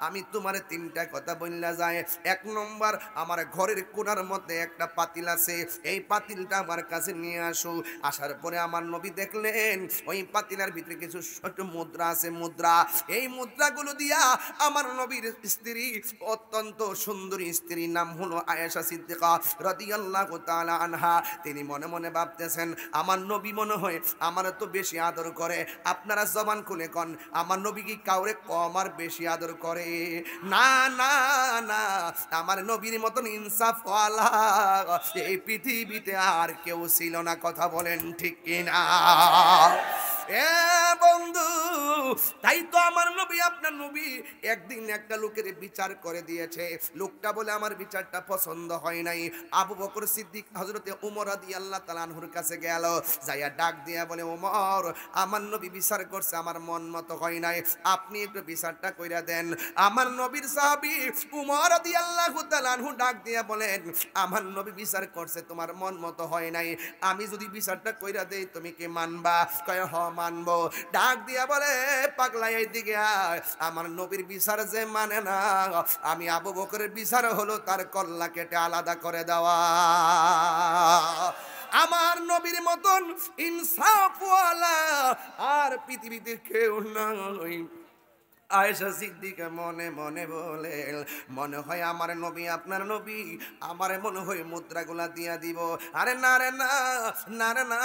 আমি তোমার তিনটা কথা বললা যায়। এক নম্বর, আমার ঘরের কোণার মধ্যে একটা পাতিল আছে, এই পাতিলটা আমার কাছে নিয়ে আসো। আসার পরে আমার নবী দেখলেন ওই পাতিলের ভিতরে কিছু ছোট মুদ্রা আছে, মুদ্রা। এই মুদ্রাগুলো দিয়া আমার নবীর স্ত্রী, অত্যন্ত সুন্দরী স্ত্রী, নাম হলো আয়েশা সিদ্দিকা রাদিয়াল্লাহু তাআলা আনহা, তিনি মনে মনে ভাবতেছেন আমার নবী মনে হয় আমার তো বেশি আদর করে। আপনারা জবান খুলে কোন, আমার নবী কি কাউরে কম আর বেশি আদর করে? না না না, আমার নবীর মতন ইনসাফওয়ালা এই পৃথিবীতে আর কেউ ছিল না। কথা বলেন ঠিক কিনা? এ বন্ধু, তাই তো আমার নবী, আপনার নবী একদিন একটা লোকের বিচার করে দিয়েছে। লোকটা বলে আমার বিচারটা পছন্দ হয় নাই। আবু বকর সিদ্দিক হযরতে ওমর রাদিয়াল্লাহু তাআলা আনহুর কাছে গেল, যাইয়া ডাক দিয়া বলে, ওমর, আমার নবী বিচার করছে, আমার মন মতো হয় নাই, আপনি একটু বিচারটা কইরা দেন। আমার নবীর সাহাবী ওমর রাদিয়াল্লাহু তাআলা আনহু ডাক দিয়া বলেন, আমার নবী বিচার করছে, তোমার মন মতো হয় নাই, আমি যদি বিচারটা কইরা দেই তুমি কি মানবা? কয় হ মানবো। ডাক দিয়া বলে, পাগলা এইদিকে আয়, আমার নবীর বিচার যে মানে না, আমি আবু বকরের বিচার হলো তার কল্লা কেটে আলাদা করে দেওয়া। আমার নবীর মতন ইনসাফওয়ালা আর পৃথিবীতে কেউ নাই। আয়েশা সিদ্দিকা মনে মনে বলে, মনে হয় আমার নবী, আপনার নবী আমার মনে হয় মুদ্রাগুলা দিয়া দিব। আরে না রে না, না রে না,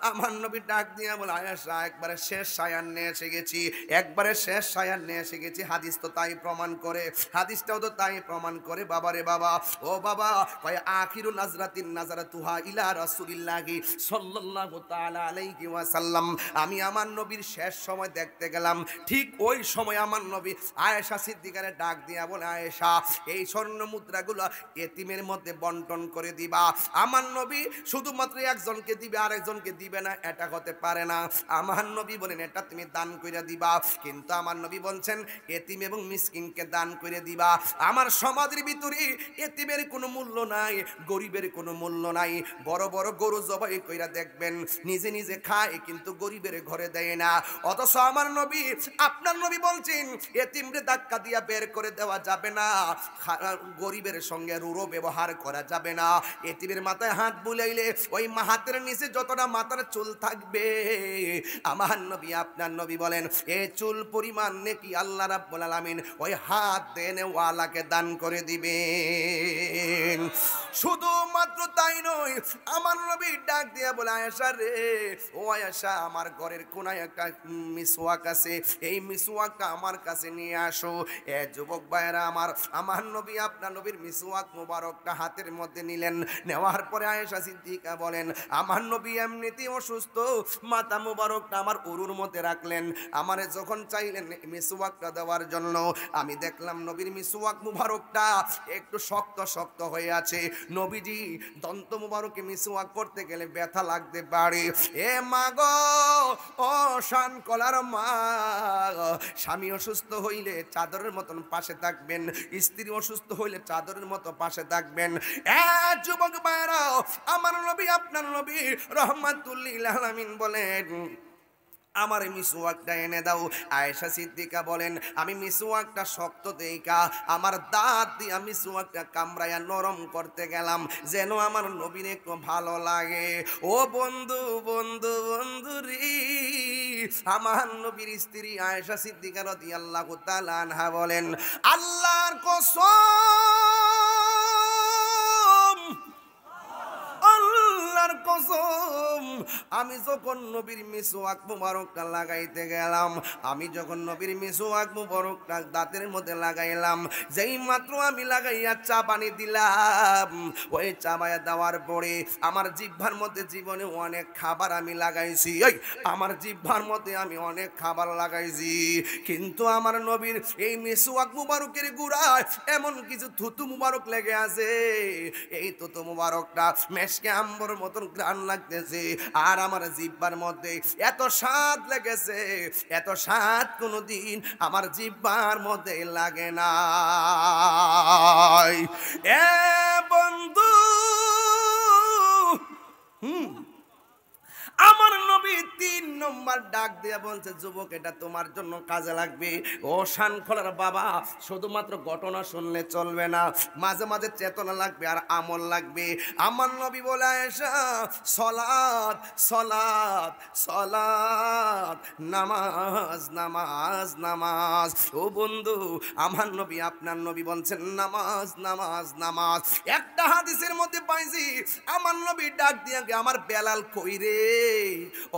আমার নবী ডাক দিয়া বলে, আয়েশা, একবারে শেষ সায়ান নিয়ে এসে গেছি, একবারে শেষ সায়ান নিয়ে এসে গেছি। হাদিস তো তাই প্রমাণ করে, হাদিসটাও তো তাই প্রমাণ করে। বাবা রে বাবা, ও বাবা, কয় আখিরু নাজরাতিন নাজারাতুহা ইলা রাসূলিল্লাহি সাল্লাল্লাহু তাআলা আলাইহি ওয়াসাল্লাম, আমি আমার নবীর শেষ সময় দেখতে গেলাম। ঠিক ওই সময় আমার নবী আয়েশা সিদ্দিকারে ডাক দিয়া বলে, আয়েশা, এই স্বর্ণ মুদ্রাগুলো এতিমের মধ্যে বন্টন করে দিবা। আমার নবী শুধুমাত্র একজনকে দিবে, আরেকজনকে দিবে না, এটা হতে পারে না। আমার নবী বলেন, এটা তুমি দান করে দিবা। কিন্তু আমার নবী বলছেন, এতিম এবং মিসকিনকে দান করে দিবা। আমার সমাজের ভিতরে এতিমের কোনো মূল্য নাই, গরিবের কোনো মূল্য নাই। বড় বড় গরু জবাই কইরা দেখবেন নিজে নিজে খায়, কিন্তু গরিবের ঘরে দেয় না। অথচ আমার নবী, আপনার নবী বলছেন, এতিমরে ধাক্কা দিয়া বের করে দেওয়া যাবে না, গরিবের সঙ্গে রূঢ় ব্যবহার করা যাবে না। এতিমের মাথায় হাত বুলাইলে ওই হাতের নিচে যতটা মাথার চুল থাকবে, আমার নবী, আপনার নবী বলেন, এই চুল পরিমাণ নেকি আল্লাহ রাব্বুল আলামিন ওই হাত দেনে ওয়ালাকে দান করে দিবেন। শুধুমাত্র তাই নয়, আমার নবী ডাক দিয়া বলে, আয়েশা রে, ও আয়েশা, আমার ঘরের কোনায় একটা মিসওয়াক আছে, এই মিসওয়াকটা আমার কাছে নিয়ে আসো। এ যুবক ভাইরা আমার, আমার নবী, আপনার নবীর মিসওয়াক মুবারকটা হাতের মধ্যে নিলেন। নেওয়ার পরে আয়েশা সিদ্দিকা বলেন, আমার নবী এমনিতেই অসুস্থ, মাথা মুবারকটা আমার উরুর মধ্যে রাখলেন। আমারে যখন চাইলেন মিসওয়াকটা দেওয়ার জন্য, আমি দেখলাম নবীর মিসওয়াক মুবারকটা একটু শক্ত শক্ত হয়ে আছে। নবীজি দন্ত মুবারকে মিসওয়াক করতে গেলে ব্যথা লাগতে পারে। এ মা গো, ও শান কলার মা, স্বামী অসুস্থ হইলে চাদরের মতন পাশে থাকবেন, স্ত্রী অসুস্থ হইলে চাদরের মতো পাশে থাকবেন। এ যুবক ভাইরা, আমার নবী, আপনার নবী রাহমাতুল লিল আলামিন বলেন, আমার মিসওয়াকটা এনে দাও। আয়েশা সিদ্দিকা বলেন, আমি মিসওয়াকটা শক্ত দেইকা আমার দাঁত দিয়ে মিসওয়াকটা কামড়ায়া নরম করতে গেলাম, যেন আমার নবীর একটু ভালো লাগে। ও বন্ধু বন্ধু বন্ধু রে, আমার নবীর স্ত্রী আয়েশা সিদ্দিকা রাদিয়াল্লাহু তাআলা আনহা বলেন, আল্লাহর কসম, আল্লাহর কসম, আমি যখন নবীর মিসওয়াক মুবারকটা লাগাইতে গেলাম, আমি যখন নবীর মিসওয়াক মুবারকটা দাঁতের মধ্যে লাগাইলাম, যেই মাত্র আমি লাগাইয়া চা পানি দিলাম, ওই চাবায়া দেওয়ার পরে আমার জিহ্বার মধ্যে জীবনে অনেক খাবার আমি লাগাইছি, আমার জিহ্বার মধ্যে আমি অনেক খাবার লাগাইছি, কিন্তু আমার নবীর এই মিসওয়াক মুবারকের গুড়ায় এমন কিছু থুতু মুবারক লেগে আছে, এই থুতু মুবারকটা মেশকে আম্বর মতন ঘ্রাণ লাগতেছে, আর আমার জিহ্বার মধ্যে এত স্বাদ লেগেছে, এত স্বাদ কোনোদিন আমার জিহ্বার মধ্যে লাগে না। এ বন্ধু, আমার নবী 3 নম্বর ডাক ডাক দিয়ে বলছে, যুবক এটা তোমার জন্য কাজে লাগবে। ও শানখোলার বাবা, শুধুমাত্র ঘটনা শুনলে চলবে না, মাঝে মাঝে চেতনা লাগবে আর আমল লাগবে। আমার নবী বলে, আয়েশা সলাত সলাত সলাত, নামাজ নামাজ নামাজ। ও বন্ধু, আমার নবী আপনার নবী বলছেন নামাজ নামাজ নামাজ। একটা হাদিসের মধ্যে পাইছি আমার নবী ডাক দিয়ে আমার বেলাল কই রে,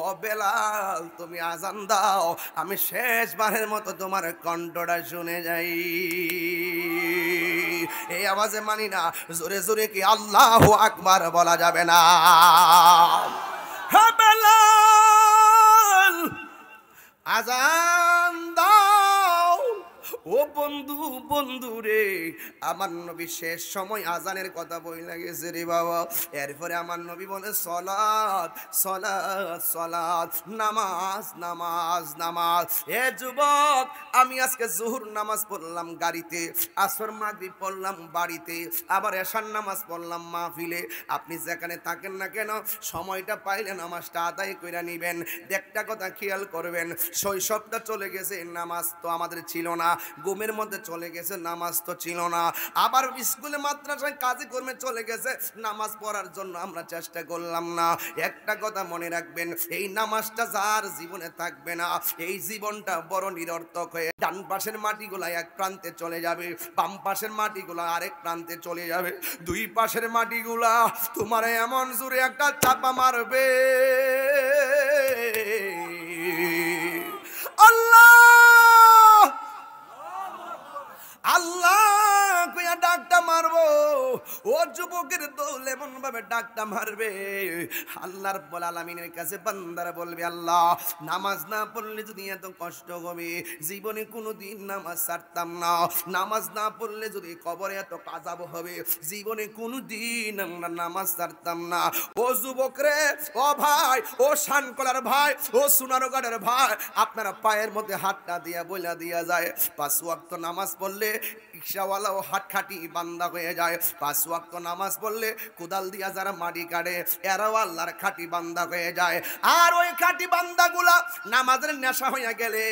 ও বেলাল তুমি আজান দাও, আমি শেষবারের মতো তোমার কণ্ঠটা শুনে যাই। এই আওয়াজে মানি না, জোরে জোরে কি আল্লাহু আকবার বলা যাবে না? হ্যাঁ বেলাল আজান দাও। ও বন্ধু বন্ধু রে, আমার নবী শেষ সময় আজানের কথা বইলা গেছে রে বাবা। এরপরে আমার নবী বলে সলাত সলাত সলাত, নামাজ নামাজ নামাজ। এ যুবক, আমি আজকে জোহর নামাজ পড়লাম গাড়িতে, আসর মাগরিব পড়লাম বাড়িতে, আবার এশার নামাজ পড়লাম মাহফিলে। আপনি যেখানে থাকেন না কেন, সময়টা পাইলে নামাজটা আদায় করে নিবেন। একটা কথা খেয়াল করবেন, শৈশবটা চলে গেছে, নামাজ তো আমাদের ছিল না। ঘুমের মধ্যে চলে গেছে, নামাজ তো ছিল না। আবার স্কুলে মাদ্রাসায় কাজে কর্মে চলে গেছে, নামাজ পড়ার জন্য আমরা চেষ্টা করলাম না। একটা কথা মনে রাখবেন, এই নামাজটা যার জীবনে থাকবে না, এই জীবনটা বড় নিরর্থক হয়ে ডান পাশের মাটিগুলা এক প্রান্তে চলে যাবে, বাম পাশের মাটিগুলা আরেক প্রান্তে চলে যাবে। দুই পাশের মাটিগুলা তোমার এমন জোরে একটা চাপা মারবে, আল্লাহ আল্লাহ কইয়া ডাকটা মারবো। ও যুবকের দৌল এমন ভাবে ডাকটা মারবে, আল্লাহ রাব্বুল আলামিনের কাছে বান্দারা বলবে, আল্লাহ নামাজ না পড়লে যদি এত কষ্ট হবে, জীবনে কোনোদিন নামাজ ছাড়তাম না। নামাজ না পড়লে যদি কবরে এত আযাব হবে, জীবনে কোনোদিন আমরা নামাজ ছাড়তাম না। ও যুবক রে, ও ভাই, ও শানকলার ভাই, ও সোনারগাঁয়ের ভাই, আপনারা পায়ের মধ্যে হাতটা দিয়া বইলা দিয়া যায়, 5 ওয়াক্ত নামাজ পড়লে রিকশাওয়ালাও হাত খাটি বান্দা হয়ে যায়। 5 ওয়াক্ত নামাজ পড়লে কোদাল দিয়া যারা মাটি কাটে, এরাও আল্লাহর খাটি বান্দা হয়ে যায়। আর ওই খাটি বান্দাগুলা নামাজের নেশা হইয়া গেলে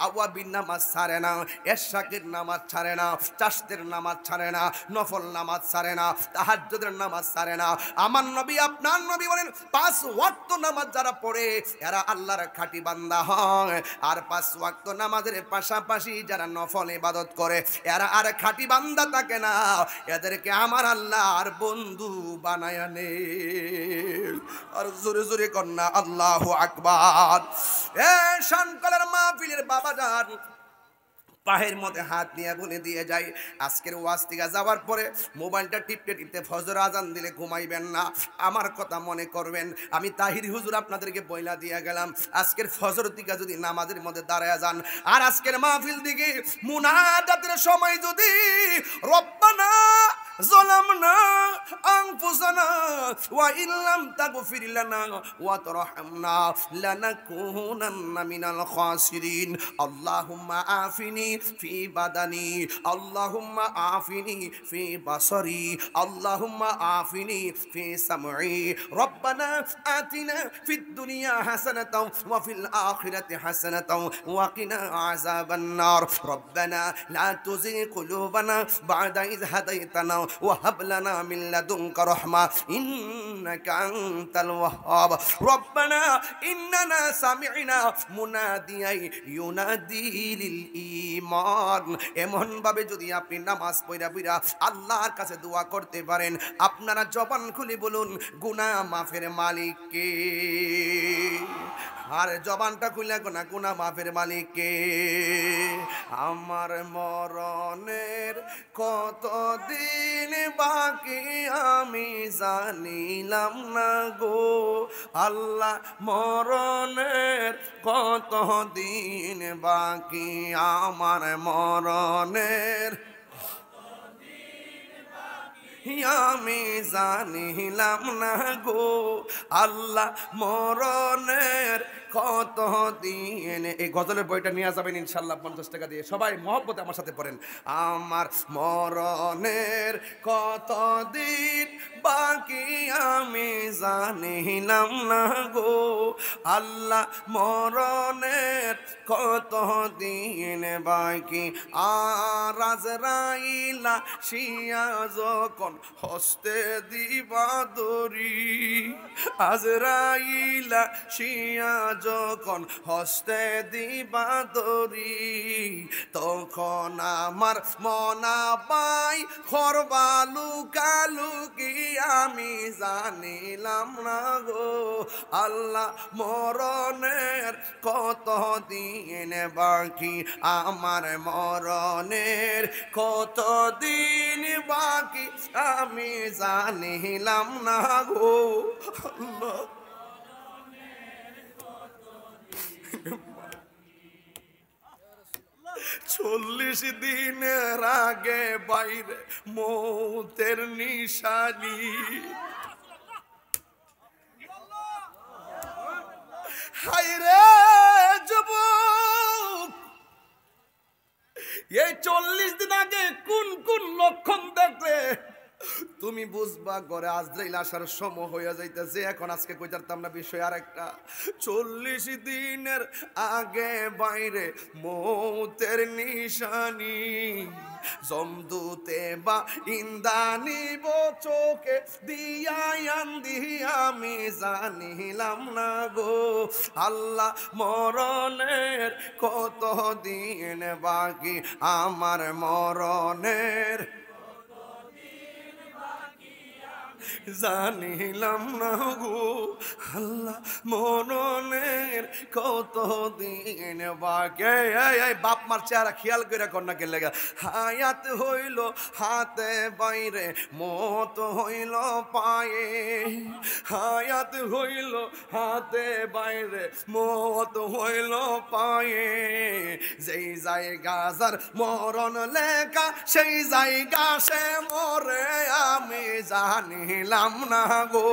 আওয়াবিন নামাজ ছাড়ে না, এশাকের নামাজ ছাড়ে না, চাষতের নামাজ ছাড়ে না, নফল নামাজ ছাড়ে না, তাহাজ্জুদের নামাজ ছাড়ে না। আমার নবী আপনার নবী বলেন, 5 ওয়াক্ত নামাজ যারা পড়ে এরা আল্লাহর খাটি বান্দা হয়। আর 5 ওয়াক্ত নামাজের পাশাপাশি যারা নফল ইবাদত করে এরা আর খাটি বান্দা থাকে না, এদেরকে আমার আল্লাহর বন্ধু বানায়া নে। আর জোরে জোরে কন্যা আল্লাহু আকবার। এ শানকলের মাহফিলের বাবাজান, পায়ের মধ্যে হাত নিয়ে বলে দিয়ে যাই, আজকের ওয়াজ থেকে যাওয়ার পরে মোবাইলটা টিপতে টিপতে ফজর আজান দিলে ঘুমাইবেন না। আমার কথা মনে করবেন, আমি তাহির হুজুর আপনাদেরকে বইলা দিয়ে গেলাম, আজকের ফজর থেকে যদি নামাজের মধ্যে দাঁড়ায় যান, আর আজকের মাহফিল দিকে মুনাজাতের সময় যদি রব্বানা যালামনা আনফুসানা ওয়া ইল্লাম তাগফির লানা ওয়া তারহামনা লানাকুনান্না মিনাল খাসিরিন, আল্লাহুম্মা আফিনি ফি বাদানি, আল্লাহুম্মা আফিনি ফি বাসারি, আল্লাহুম্মা আফিনি ফি সামঈ, রব্বানা আতিনা ফিদ দুনিয়া হাসানাতাও ওয়া ফিল আখিরাতি হাসানাতাও ওয়া কিনা আযাবান নার, রব্বানা লা তুযিগ কুলুবানা বা'দা ইয হাদাইতানা ওয়া হাব লানা মিন লাদুনকা রাহমা ইন্নাকা আনতাল ওয়াহ্হাব, রব্বানা ইন্নানা সামি'না মুনাদিয়াই ইউনাদি লিল ঈমান। এমন ভাবে যদি আপনি নামাজ পড়া পড়া আল্লাহর কাছে দোয়া করতে পারেন, আপনারা জবান খুলে বলুন, গুনাহ মাফের মালিক কে? আর জবানটা খুলে গোনা গুনাহ মাফের মালিক কে? আমার মরণের কতদিন বাকি আমি জানিলাম না গো আল্লাহ, মরণের কতদিন বাকি আমার মরণের আমি জানিলাম না গো আল্লাহ, মরণের কতদিন। এই গজলের বইটা নিয়ে যাবেন ইনশাল্লাহ 50 টাকা দিয়ে, সবাই মহব্বতে আমার সাথে পড়েন। আমার মরণের কতদিন বাকি আমি জানিলাম না গো আল্লাহ মরণের কত দিন বাকি আর আজরাইলা শিয়া যখন হস্তে দিবা দরি আজরাইলা শিয়া যখন হস্তে দিবা দরি তখন আমার মনা পাই খরবা লুকালুকি আমি জানিলাম না গো আল্লাহ মরণের কত দিন বাকি আমার মরণের কত দিন বাকি আমি জানিলাম না গো আল্লাহ 40 দিনের আগে বাইরে মৌতের নিশানি হায়রে যুবক এই 40 দিন আগে কোন কোন লক্ষণ দেখলে তুমি বুঝবা ঘরে আজরাইল আসার সময় হয়ে যাইতেছে এখন আজকে কইতারতাম না বিষয় আরেকটা 40 দিনের আগে বাইরে মৌতের নিশানি জমদুতে বা ইন্দানি চোখে দিয়ায়ান্দি আমি জানিলাম না গো আল্লাহ মরণের কত দিন বাকি আমার মরণের জানিলাম না গো আল্লাহ মরণের কত দিন বাকি বাপ মার চেহারা খেয়াল করে কন্যা কে লেগা হায়াত হইল হাতে বাইরে মত হইল পায়ে হায়াত হইল হাতে বাইরে মত হইল পায়ে যেই জায়গা যার মরণ লেখা সেই জায়গা সে মরে আমি জানিলাম না গো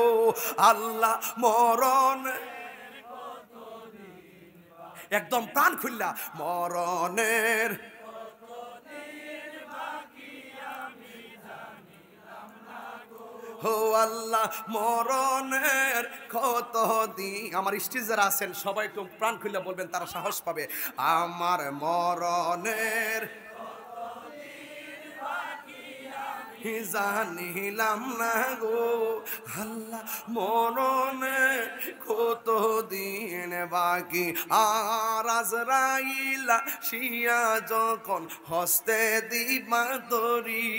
আল্লাহ মরণ একদম প্রাণ খুললা মরণের ও আল্লাহ মরণের কত দিন আমার স্টেজ যারা আছেন সবাই একটু প্রাণ খুললা বলবেন তারা সাহস পাবে আমার মরণের জানিলাম না গো আল্লাহ মরণে কত দিন বাকি আর আজরাইলা শিয়া যখন হস্তে দিবা দরি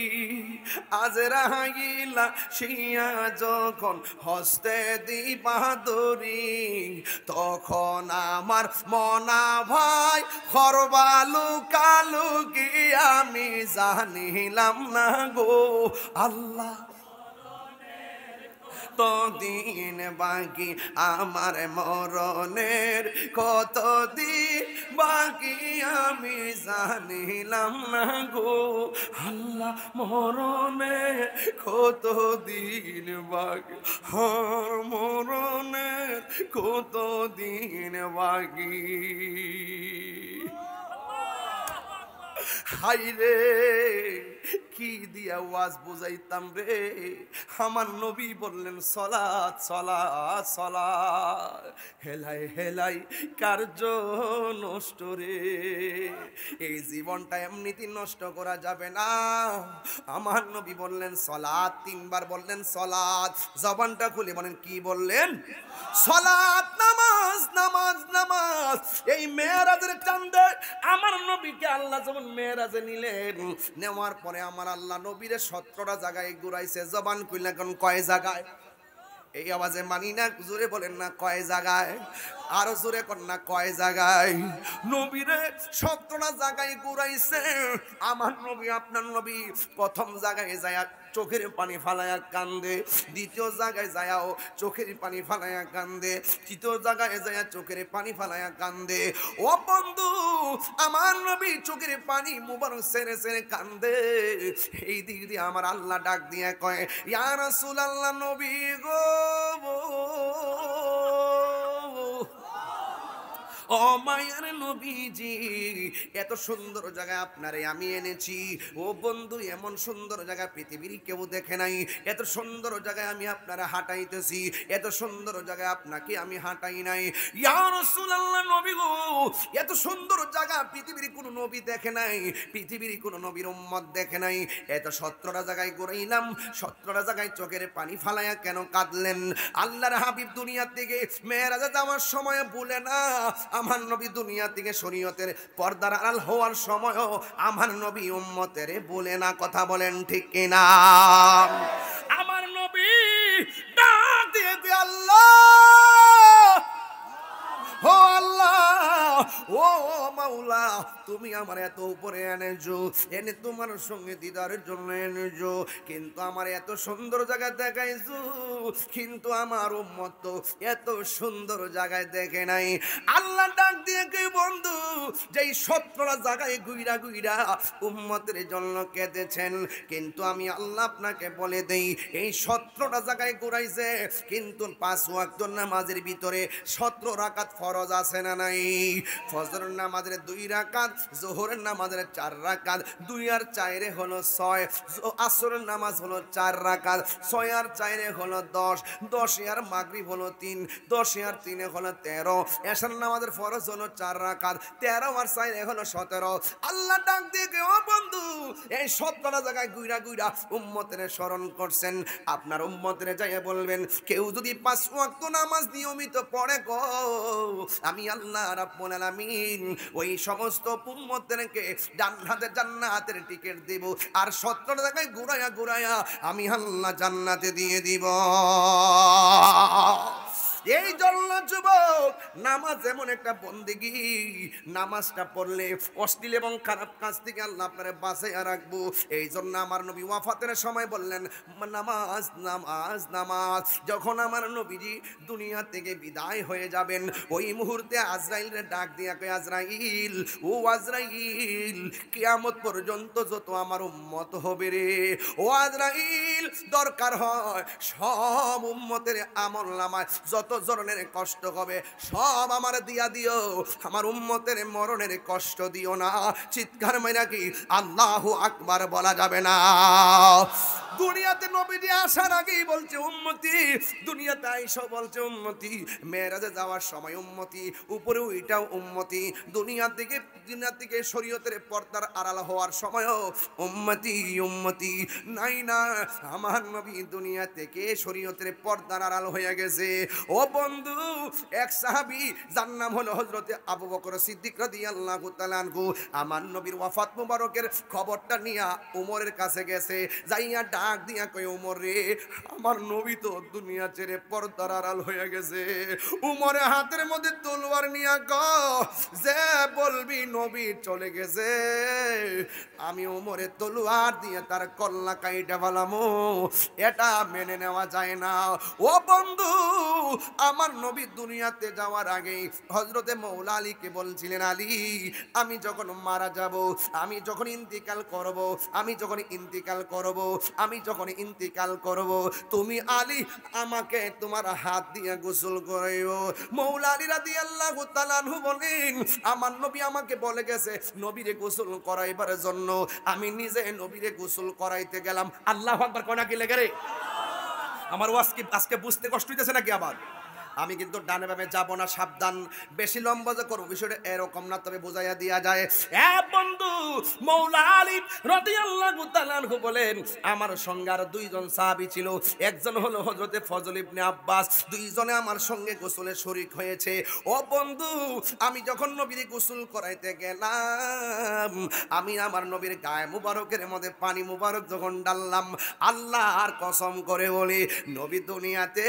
আজরাইলা শিয়া যখন হস্তে দিবা দরি তখন আমার মনা ভাই খরবালু কালুকি আমি জানিলাম না গো আল্লাহ তো দিন বাকি আমার মরণের কত দিন বাকি আমি জানিলাম না গো আল্লাহ মরণের কত দিন বাকি আর মরণের কত দিন বাকি হাইরে কি দিয়া ওয়াজ বুঝাইতাম রে আমার নবী বললেন সালাত সালাত সালাত হেলাই হেলাই কার্য নষ্ট রে এই জীবনটা এমনিতে নষ্ট করা যাবে না আমার নবী বললেন সালাত 3 বার বললেন সালাত জবানটা খুলে বলেন কি বললেন সালাত নামাজ নামাজ নামাজ এই মেরাজের চাঁদে আমার নবীকে আল্লাহ যখন মেরাজে নিলেন নেওয়ার পরে আমার আল্লাহ নবীরে 17টা জায়গায় ঘুরাইছে জবান কইলা কোন কয় জায়গায় এই আওয়াজে মানি না জোরে বলেন না কয় জায়গায় আরো জোরে কর না কয় জায়গায় নবীরে 17টা জায়গায় ঘুরাইছে আমার নবী আপনার নবী প্রথম জায়গায় যায় চোখের পানি ফালায়া কান্দে দ্বিতীয় জায়গায় যায়াও চোখের পানি ফালায়া কান্দে তৃতীয় জায়গায় যায় চোখের পানি ফালায়া কান্দে ও বন্ধু আমার নবী চোখের পানি মুবারক সেরে সেরে কান্দে এই দিক দিয়ে আমার আল্লাহ ডাক দিয়ে কয় ইয়া রাসূলুল্লাহ নবী গো ও মায়ের নবীজি, এত সুন্দর জায়গায় আপনারে আমি এনেছি। ও বন্ধু, এমন সুন্দর জায়গা পৃথিবীর কেউ দেখে নাই। এত সুন্দর জায়গায় আমি আপনারা হাঁটাইতেছি, এত সুন্দর জায়গায় আপনাকে আমি হাঁটাই নাই। ইয়া রাসূলুল্লাহ, নবী গো, এত সুন্দর জায়গা পৃথিবীর কোন নবী দেখে নাই, পৃথিবীর কোন নবীর উম্মত দেখে নাই। এত 17টা জায়গায় ঘুরাইলাম, 17টা জায়গায় চোখের পানি ফালাইয়া কেন কাঁদলেন? আল্লাহর হাবিব দুনিয়া থেকে মেরাজে যাওয়ার সময় বলে না, আমার নবী দুনিয়া থেকে শরীয়তের পর্দার আড়াল হওয়ার সময়ও আমার নবী উম্মতের বলে না। কথা বলেন ঠিক কিনা? আমার নবী ডাক দিয়ে দিয়ে আল্লাহ, ও আল্লাহ, ও মাওলা, তুমি আমার এত উপরে এনেছো, এনে তোমার সঙ্গে দিদারের জন্য এনেছো, কিন্তু আমার এত সুন্দর জায়গায় দেখাইছো, কিন্তু আমার উম্মত তো এত সুন্দর জায়গায় দেখে নাই। আল্লাহ ডাক দিয়ে কে বন্ধু, যেই 17টা জায়গায় গুইরা গুইরা উম্মতের জন্য কেঁদেছেন, কিন্তু আমি আল্লাহ আপনাকে বলে দেই, এই 17টা জায়গায় ঘুরাইছে, কিন্তু 5 ওয়াক্ত নামাজের ভিতরে 17 রাকাত ফরজ আছে না নাই? ফজর নামাজের 2 রাকাত, যোহরের নামাজের 4 রাকাত, 2 আর 4 হলো 6, আসরের নামাজ হলো 4 রাকাত, 6 আর 4 হলো 10, 10 আর মাগরিব হলো 3, 10 আর 3 হলো 13, এশার নামাজের ফরজ হলো 4 রাকাত, 13 আর 4 হলো 17। আল্লাহ ডাক দিয়ে ও বন্ধু, এই 17টা জায়গায় গুইরা গুইরা উম্মতের স্মরণ করছেন। আপনার উম্মতের যাইয়া বলবেন, কেউ যদি 5 ওয়াক্ত নামাজ নিয়মিত পড়ে গো, আমি আল্লাহ রাব্বুল আলামিন ওই সমস্ত উম্মতদেরকে জান্নাতের টিকিট দেব, আর 17 জায়গায় ঘুরায়া ঘুরায়া আমি আল্লাহ জান্নাতে দিয়ে দিব। এই জন্য যুবক, নামাজ এমন একটা বন্দেগী, নামাজটা পড়লে অশ্লীল এবং খারাপ কাজ থেকে আল্লাহ আপনারে বাঁচাইয়া রাখবো। এই জন্য আমার নবী ওয়াফাতের সময় বললেন, নামাজ নামাজ নামাজ। যখন আমার নবীজি দুনিয়া থেকে বিদায় হয়ে যাবেন, ওই মুহূর্তে আজরাইলের ডাক দিয়া কয়, আজরাইল, ও আজরাইল, কিয়ামত পর্যন্ত যত আমার উম্মত হবে রে, ও আজরাইল, দরকার হয় সব উম্মতের আমলনামায় যত ধরনের কষ্ট হবে সব আমার দিয়া দিও, আমার উম্মতের মরণের কষ্ট দিও না। চিৎকার মাইরা কি আল্লাহু আকবার বলা যাবে না? দুনিয়াতে নবীজি আসার আগেই বলছে উম্মতি, দুনিয়াতে আইসা বলছে উম্মতি, মেরাজে যাওয়ার সময় উম্মতি, উপরে ওইটাও উম্মতি, দুনিয়া থেকে শরীয়তের পর্দার আড়াল হওয়ার সময়ও উম্মতি উম্মতি। নাই না, আমার নবী দুনিয়া থেকে শরীয়তের পর্দার আড়াল হয়ে গেছে। ও বন্ধু, এক সাহাবী যার নাম হলো হযরতে আবু বকর সিদ্দিক রাদিয়াল্লাহু তাআলা আনহু, আমার নবীর ওয়াফাত মুবারকের খবরটা নিয়া ওমরের কাছে গেছে, যাইয়া ডাক দিয়া কয়, ওমর রে, আমার নবী তো দুনিয়া ছেড়ে পর্দার আড়াল হয়ে গেছে। ওমরের হাতের মধ্যে তলোয়ার নিয়া যে বলবি নবী চলে গেছে, আমি ওমরের তলোয়ার দিয়ে তার কল্লা কাইটা ফেলামু, এটা মেনে নেওয়া যায় না। ও বন্ধু, আমার নবী দুনিয়াতে যাওয়ার আগে হযরতে মৌলা আলীকে বলছিলেন, আলী, আমি যখন মারা যাব, আমি যখন ইন্তিকাল করব, আমি যখন ইন্তিকাল করব, তুমি আলী আমাকে তোমার হাত দিয়ে গোসল করাইও। মৌলা আলী রাদিয়াল্লাহু তাআলা আনহু বলেন, আমার নবী আমাকে বলে গেছে নবীরে গোসল করাইবার জন্য, আমি নিজে নবীরে গোসল করাইতে গেলাম। আল্লাহু আকবার কোনা কি লেগে রে? আমার আজকে বুঝতে কষ্ট হইতেছে নাকি? আবার আমি কিন্তু ডানে বামে যাব না, সাবধান, বেশি লম্বা যে করব বিষয়টা এরকম না, তবে বোঝাইয়া দিয়া যায়। বন্ধু, মৌলা আলী রাদিয়াল্লাহু তাআলা আনহু বলেন, আমার সঙ্গে আর 2 জন সাহাবী ছিল, একজন হলো হযরতে ফজল ইবনে আব্বাস, 2 জনে আমার সঙ্গে গোসলে শরীক হয়েছে। ও বন্ধু, আমি যখন নবীর গোসল করাইতে গেলাম, আমি আমার নবীর গায়ে মুবারকের মধ্যে পানি মুবারক যখন ডাললাম, আল্লাহর কসম করে বলি, নবী দুনিয়াতে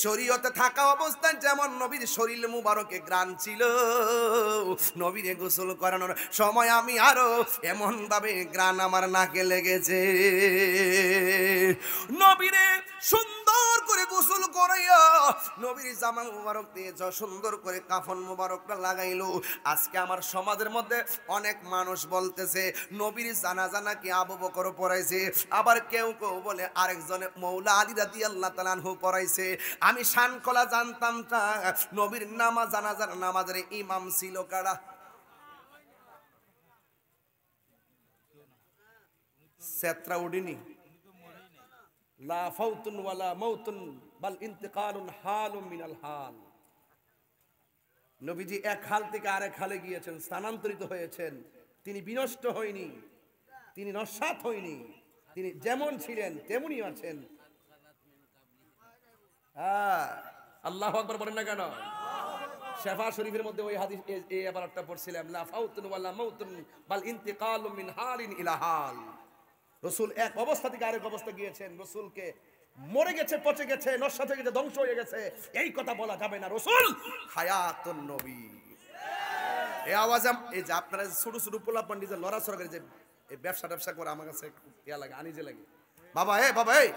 শরীয়তে থাকা অবস্থায় যেমন নবীর শরীর মুবারকে গ্রান ছিল, নবীরে গোসল করানোর সময় আমি আরো এমন ভাবে গ্রান আমার নাকে লেগেছে। নবীরে সুন্দর করে গোসল করাইয়া নবীর জামা মুবারক দিয়েছ, সুন্দর করে কাফন মুবারকটা লাগাইলো। আজকে আমার সমাজের মধ্যে অনেক মানুষ বলতেছে নবীর জানাজা নাকি আবু বকর পড়াইছে, আবার কেউ কেউ বলে আরেকজনে মৌলা আলী রাদিয়াল্লাহু তাআলা আনহু পড়াইছে। আমি শানকলা জানতাম না নবীর নামাজ জানাজার নামাজের ইমাম ছিল কারা? সেত্রা উডিনি লা ফাউতুন ওয়ালা মাউতুন বাল ইন্তিকালুন হালুম মিনাল হাল। নবীজি এক হাল থেকে আরেক হালে গিয়েছেন, স্থানান্তরিত হয়েছেন। তিনি বিনষ্ট হয়নি, তিনি নস্যাৎ হয়নি, তিনি যেমন ছিলেন তেমনই আছেন। হ্যাঁ, আল্লাহু আকবার বলেন না কেন? শেফা শরীফের মধ্যে ওই হাদিস এই আবারটা পড়ছিলাম, লা ফাউতুন ওয়ালা মাউতুন বাল ইন্তিকালুম মিন হালিন ইলা হাল। রাসূল এক অবস্থা থেকে আরেক অবস্থা গিয়েছেন। রাসূলকে মরে গেছে, পচে গেছে, নস্যাৎ হয়ে গেছে, ধ্বংস হয়ে গেছে এই কথা বলা যাবে না। রাসূল হায়াতুন নবী। এই আওয়াজ এই যে আপনারা ছোট ছোট পোলা পন্ডিত লড়াচড়া করে যে এই ব্যবসা করে আমার কাছে ইয়া লাগে, আনিজে লাগে। বাবা এই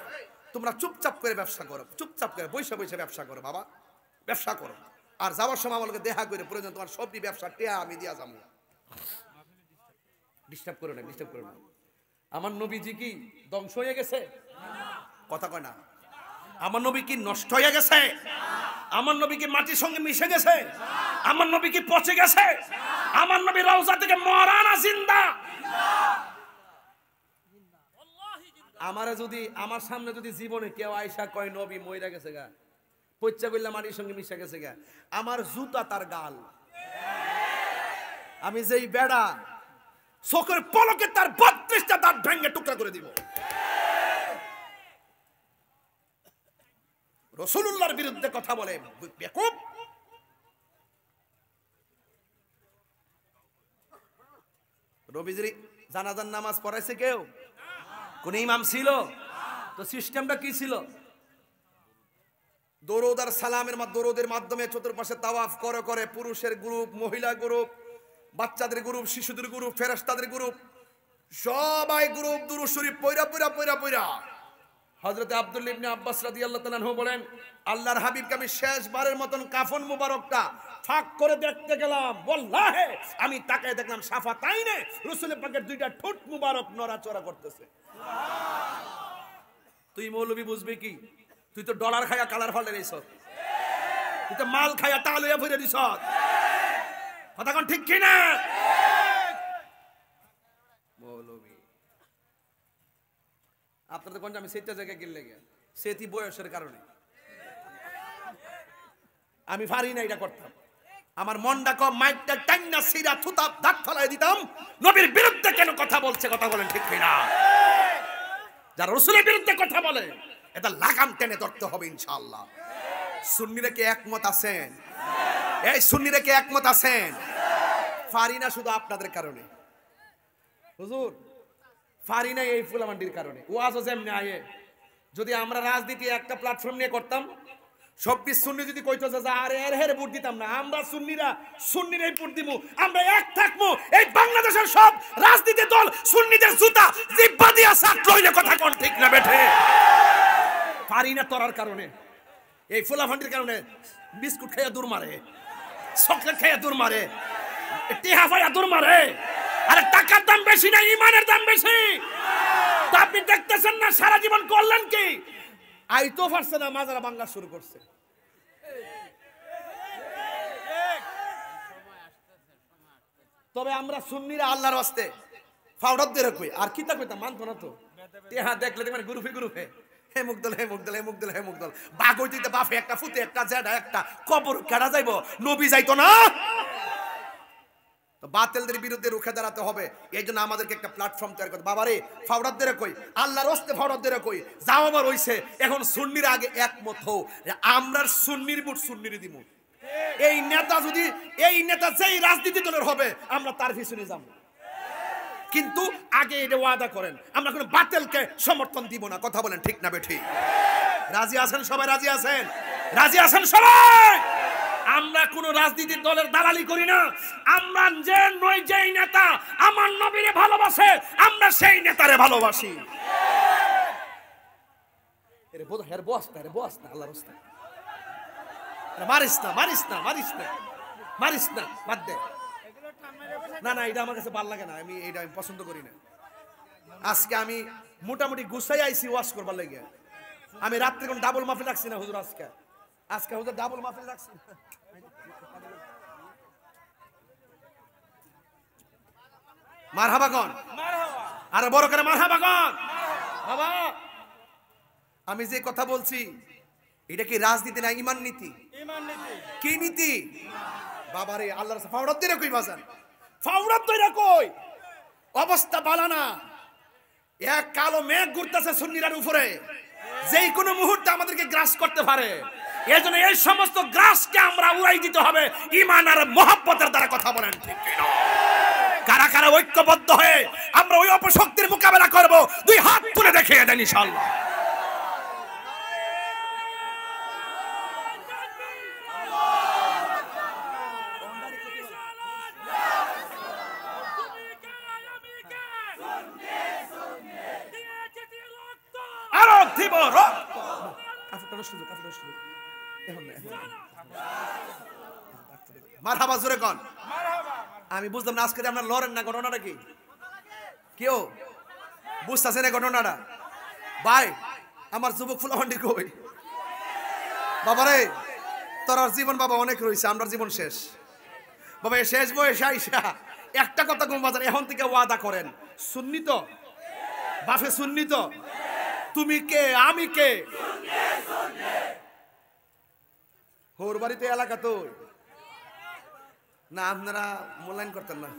তোমরা চুপচাপ করে ব্যবসা করো, চুপচাপ করে বসে বসে ব্যবসা করো বাবা, ব্যবসা করো। আর যাওয়ার সময় আমাকে দেখা করে প্রয়োজন তোমার সবটি ব্যবসা টেয়া আমি দিয়া যাবো। ডিস্টার্ব করো না, ডিস্টার্ব করো না। আমার নবীজি কি ধ্বংস হয়ে গেছে? কথা কয় না। আমার নবী কি নষ্ট হয়ে গেছে? আমার নবী কি মাটির সঙ্গে মিশে গেছে? আমার নবী কি পচে গেছে? আমার নবী রওজা থেকে মরা না জিন্দা? আমারে যদি আমার সামনে যদি জীবনে কেউ আয়সা কয় নবী মইরা গেছে গা, পচ্চা কইলা মাটির সঙ্গে মিশে গেছে গা, আমার জুতা তার গাল। আমি যেই বেড়া চোখের পলকে তার 32টা দাঁত ভেঙে টুকরা করে দিব। রাসূলুল্লাহর বিরুদ্ধে কথা বলে বেকুব। নবীজির জানাজার নামাজ পড়াইছে কেউ? কোন ইমাম ছিল? তো সিস্টেমটা কি ছিল? দরুদ আর সালামের দরুদের মাধ্যমে চতুর্পাশে তাওয়াফ করে করে পুরুষের গ্রুপ, মহিলা গ্রুপ, বাচ্চাদের গ্রুপ, শিশুদের গ্রুপ, ফেরেশতাদের গ্রুপ, সবাই গ্রুপ দুরূদ শরীফ পয়রা পয়রা পয়রা পয়রা। হযরত আব্দুল্লাহ ইবনে আব্বাস রাদিয়াল্লাহু তাআলা আনহু বলেন, আল্লাহর হাবিবকে আমি শেষবারের মতন কাফন মুবারকটা ফাঁক করে দেখতে গেলাম, ওয়াল্লাহি আমি তাকায় দেখলাম শাফাতাইনে রাসূল পাকের দুইটা ঠোঁট মুবারক নড়াচড়া করতেছে। তুই মৌলবি বুঝবি কি? তুই তো ডলার খায়া কালার ফলে দিছ, তুই তো মাল খায়া টাল হইয়া ফিরে দিছ। কথা কোন ঠিক কি না? মৌলবি আপনাদের কোন আমি সেটা জায়গায় গেলে গে সেটি বয়সের কারণে আমি পারি না এটা করতাম। আমার মনটা কম, মাইকটা টাইনা সিরা থুতা দাঁত ফলাই দিতাম। নবীর বিরুদ্ধে কেন কথা বলছে? কথা বলেন ঠিক কি না? যারা রাসূলের বিরুদ্ধে কথা বলে এটা লাগাম টেনে ধরতে হবে ইনশাআল্লাহ। সুন্নিরা কি একমত আছেন? এই সুন্নিরা কি একমত আছেন? পারি না শুধু আপনাদের কারণে হুজুর, পারি না এই ফুলামান্ডির কারণে। ওয়াজও যেমনি আয়ে যদি আমরা রাজনীতি একটা প্ল্যাটফর্ম নিয়ে করতাম, 26 সুন্নি যদি কইতো যে আরে এর হেরে ভোট দিতাম না, আমরা সুন্নিরাই ভোট দিব, আমরা এক থাকবো। এই বাংলাদেশের সব রাজনীতি দল সুন্নিদের জুতা জিব্বা দিয়া সাট লইলে কথা কোন ঠিক না বেঠে? পারি না তরার কারণে, এই ফুলাফান্ডির কারণে বিস্কুট খাইয়া দূর মারে, চকলেট খাইয়া দূর মারে, টিহা ফাইয়া দূর মারে। আরে টাকার দাম বেশি না ইমানের দাম বেশি? তা আপনি দেখতেছেন না সারা জীবন করলেন কি? আইতো পারছে না, মাজারা বাংলা শুরু করছে। তবে আমরা সুন্নিরা আল্লাহর ওয়াস্তে ফাউডার দিয়ে কই আর কি তা কইতা মানতো না তো। টিহা দেখলে দেখবেন গ্রুপে হে মুগদল হে মুগদল হে মুগদল হে মুগদল, বাঘ হইতে বাফে একটা ফুতে একটা জেডা একটা কবর কাটা যাইবো, নবী যাইতো না। বাতিলদের বিরুদ্ধে রুখে দাঁড়াতে হবে। এই জন্য আমাদেরকে একটা প্ল্যাটফর্ম তৈরি করতে। বাবারে ফাউডারদের কই, আল্লাহর রাস্তে ফাউডারদের কই, যাও আবার হইছে এখন সুন্নির আগে একমত হও যে আমরা সুন্নির ভোট সুন্নির দিব। এই নেতা যেই রাজনীতি দলের হবে আমরা তার পিছনে যাব, কিন্তু আগে এটা ওয়াদা করেন আমরা কোনো বাতিলকে সমর্থন দিব না। কথা বলেন ঠিক না বেঠিক? রাজি আছেন সবাই? রাজি আছেন? রাজি আছেন সবাই? আমরা কোন রাজনীতির দলের দালালি করি না। আমরা যেই নেতা আমার নবীরে ভালোবাসে আমরা সেই নেতারে ভালোবাসি। এর বস না আল্লাহর রাস্তায় মারিস না, মারিস না, মারিস না, মারিস না, বাদ দে। না না, এটা আমার কাছে ভালো লাগে না, এটা আমি পছন্দ করি না। আজকে আমি মোটামুটি গুছাই আইছি ওয়াশ করবার লাগে। আমি রাত্রে কোন ডাবল মাহফিল রাখছি না হুজুর, আজকে হুজুর ডাবল মাহফিল রাখছি না। মারহাবা কোন, আরে বড় করে মারহাবা কোন। বাবা, আমি যে কথা বলছি এটা কি রাজনীতি না ইমান নীতি? কি নীতি? বাবারে আল্লাহর রাস্তায় ফাওড়াত দিরা কই বাজান, ফাওড়াত দিরা কই? অবস্থা বালানা, এক কালো মেঘ ঘুরতেছে সুন্নিরার উপরে, যেই কোনো মুহূর্তে আমাদেরকে গ্রাস করতে পারে। এজন্য এই সমস্ত গ্রাসকে আমরা উড়াই দিতে হবে ঈমান আর মুহাব্বতের দ্বারা। কথা বলেন ঠিক কিনা? কারা কারা ঐক্যবদ্ধ হয়ে আমরা ওই অপশক্তির মোকাবেলা করব? দুই হাত তুলে দেখিয়ে দেন ইনশাআল্লাহ। আরো দিব রক্ত। মারহাবা জোরে কোন। আমি বুঝলাম না আজকে আপনার লড়েন না, ঘটনাটা কি? কেউ বুঝতেছে না ঘটনাটা? ভাই আমার যুবক ফুলাহান্ডি কই? বাবারে তোর জীবন বাবা অনেক রয়েছে, আমরা জীবন শেষ। বাবা শেষ বয়সে আইসা একটা কথা কম বাজার, এখন থেকে ওয়াদা করেন, সুন্নি তো বাফে সুন্নি তো, তুমি কে আমি কে? হোর বাড়িতে এলাকা তো না, আপনারা মূল্যায়ন করতেন না।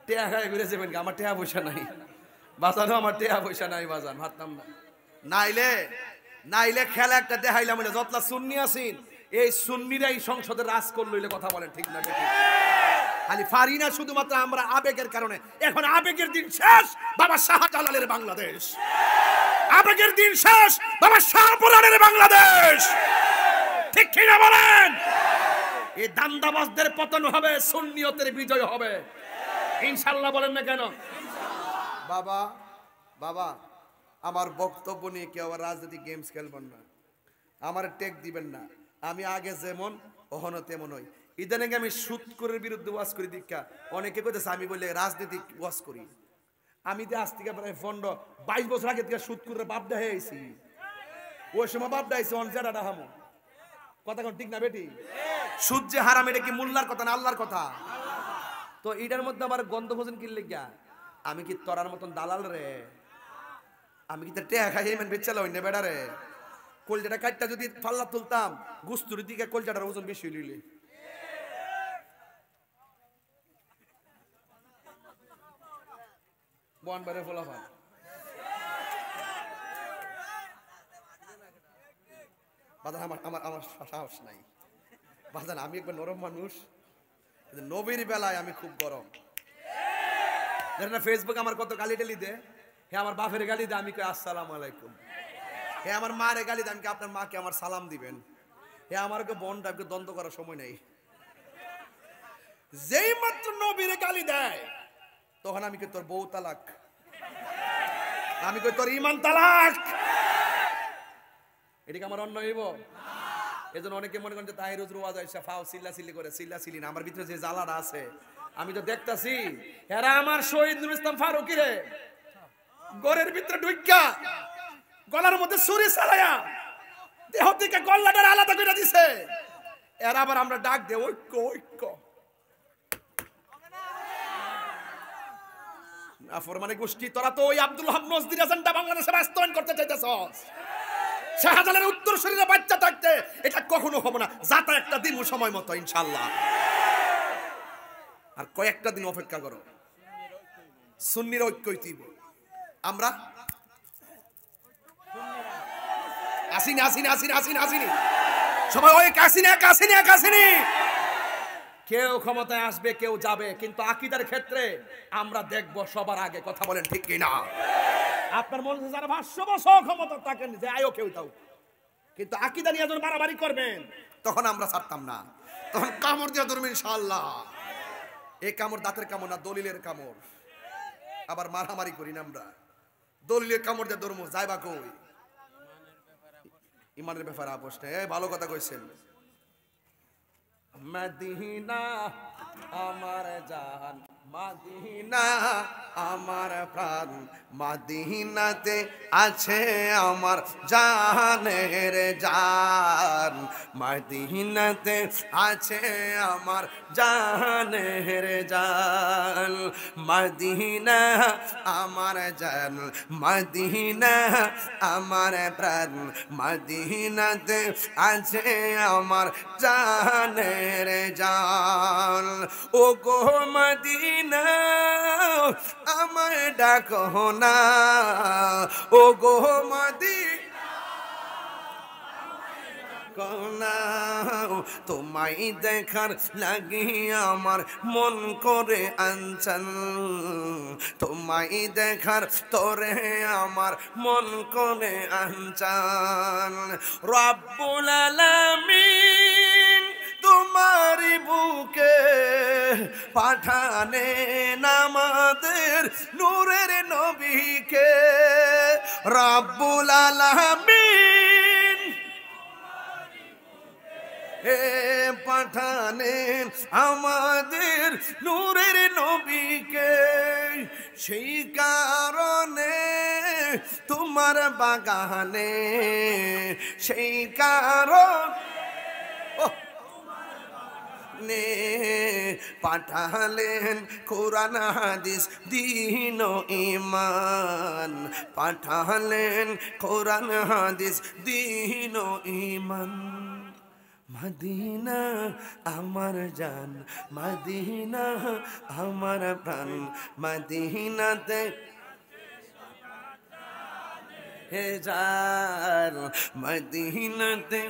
টেয়া খায় ঘুরে যাবেন, আমার টেয়া পয়সা নাই বাজানো, আমার টেয়া পয়সা নাই বাজান, ভাবতাম না। নাইলে খেলা একটা দেখাইলাম, যতলা সুন্নি আছেন এই সুন্নিরাই সংসদে রাজ করলো। কথা বলেন ঠিক না? খালি পারি না শুধুমাত্র আমরা আবেগের কারণে। এখন আবেগের দিন শেষ, বাবা শাহজালালের বাংলাদেশ। আবেগের দিন শেষ, বাবা শাহপুরানের বাংলাদেশ। ঠিক কিনা বলেন? এই দান্দাবাজদের পতন হবে, সুন্নিয়তের বিজয় হবে ইনশাআল্লাহ। বলেন না কেন? বাবা বাবা আমার বক্তব্য নিয়ে কেউ আবার রাজনৈতিক গেমস খেলবেন না, আমার টেক দিবেন না। আমি আগে যেমন ওখানে তেমন হই। ইদানিং আমি সুদখোরের বিরুদ্ধে ওয়াজ করি দীক্ষা, অনেকে কইতেছে আমি বলে রাজনীতিক ওয়াজ করি। আমি তো আজ থেকে প্রায় 15-22 বছর আগে থেকে সুদখোরের বাপ দেখাই আইছি। ওই সময় বাপ দেখাইছি অনজাডা হামো। কথা কোন ঠিক না বেটি? সুদ যে হারাম, এটা কি মোল্লার কথা না আল্লাহর কথা? তো এটার মধ্যে আবার গন্ধ ভোজন কিনলে গিয়া আমি কি তোরার মতন দালাল রে? আমি কি টেয়া খাই মানে বেচালা হইনা বেড়া রে? কলজাটা কাটটা যদি পাল্লা তুলতাম, গুস্তুর দিকে কলজাটার ওজন বেশি হইলে বন বারে ফলাফল। বাজান আমার আমার আমার সাহস নাই বাজান, আমি একবার নরম মানুষ, নবীর বেলায় আমি খুব গরম। জানেন না ফেসবুক আমার কত গালি টালি দে? হে আমার বাপের গালি দে, আমি কই আসসালামু আলাইকুম। হে আমার মায়ের গালি দে, আমি কি আপনার মাকে আমার সালাম দিবেন। হে আমারকে বোনটা দ্বন্দ্ব করার সময় নেই। যেই মাত্র নবীর গালি দেয় তখন আমি কই তোর বউ তালাক, আমি কই তোর ঈমান তালাক। এদিকে আমার অন্য হইব? এজন্য অনেকে মনে করেন যে তাহির হুজুর ওয়াজ আইসা ফাও চিল্লাচিল্লি করে, চিল্লাচিল্লি না, আমার ভিতরে যে জ্বালাটা আছে আমি তো দেখতাছি। এরা আমার শহীদ নুরুল ইসলাম ফারুকী রে গরের ভিতরে ঢুইকা গলার মধ্যে ছুরি চালায়া দেহ থেকে গল্লাটার আলাদা করে দিছে। এরা আবার আমরা ডাক দে ঐক্য ঐক্য। নাফরমানে গোষ্ঠী, তোরা তো ওই আব্দুল হাব নজদির এজেন্ডা বাংলাদেশে বাস্তবায়ন করতে চাইতেছস। শাহজালালের উত্তর শরীরে বাচ্চা থাকতে এটা কখনো হবে না। যাতা একটা দিন সময় মতো ইনশাআল্লাহ, আর কয়েকটা দিন অপেক্ষা করো। সুন্নির ঐক্যই দিব আমরা। আসিনি আসিনি আসিনি আসিনি আসিনি সবাই ওই কাসিনি কাসিনি কাসিনি। কেউ ক্ষমতায় আসবে, কেউ যাবে, কিন্তু আকীদার ক্ষেত্রে আমরা দেখব সবার আগে। কথা বলেন ঠিক কিনা? আপনার মনে হচ্ছে যারা 500 বছর ক্ষমতা থাকেন যে আয়ো কেউ তাও, কিন্তু আকীদা নিয়ে যখন মারামারি করবেন তখন আমরা ছাড়তাম না, তখন কামড় দিয়ে ধরবেন ইনশাআল্লাহ। এই কামড় দাঁতের কামড় না, দলিলের কামড়। আবার মারামারি করি না আমরা, দলিলের কামড় দিয়ে ধরবো। যাইবা কই? ইমানের ব্যাপারে আপোষ নেই। এই ভালো কথা কইছেন। মদিনা আমার জান, মদিনা আমার প্রাণ, মদিনাতে আছে আমার জানের জান, মদিনাতে আছে আমার জানের জান, মদিনা আমার জান, মদিনা আমার প্রাণ, মদিনাতে আছে আমার জানের জান। ও গো মদিনা আমায় ডাকো না, ও গো মদিনা তোমায় দেখার লাগি আমার মন করে আনচান, তোমায় দেখার তোরে আমার মন করে আনচান। রব্বুল আলামিন তোমারি বুকে পাঠানেন আমাদের নূরের নবীকে, রব্বুল আলামিন হে পাঠানেন আমাদের নূরের নবীকে, সেই কারণে তোমার বাগানে, সেই কারণে পাঠালেন কোরআন হাদিস দ্বীন ও ঈমান, পাঠালেন কোরআন হাদিস দ্বীন ও ঈমান। মদিনা আমার জান, মদিনা আমার প্রাণ, মদিনাতে হে জান, মদিনাতে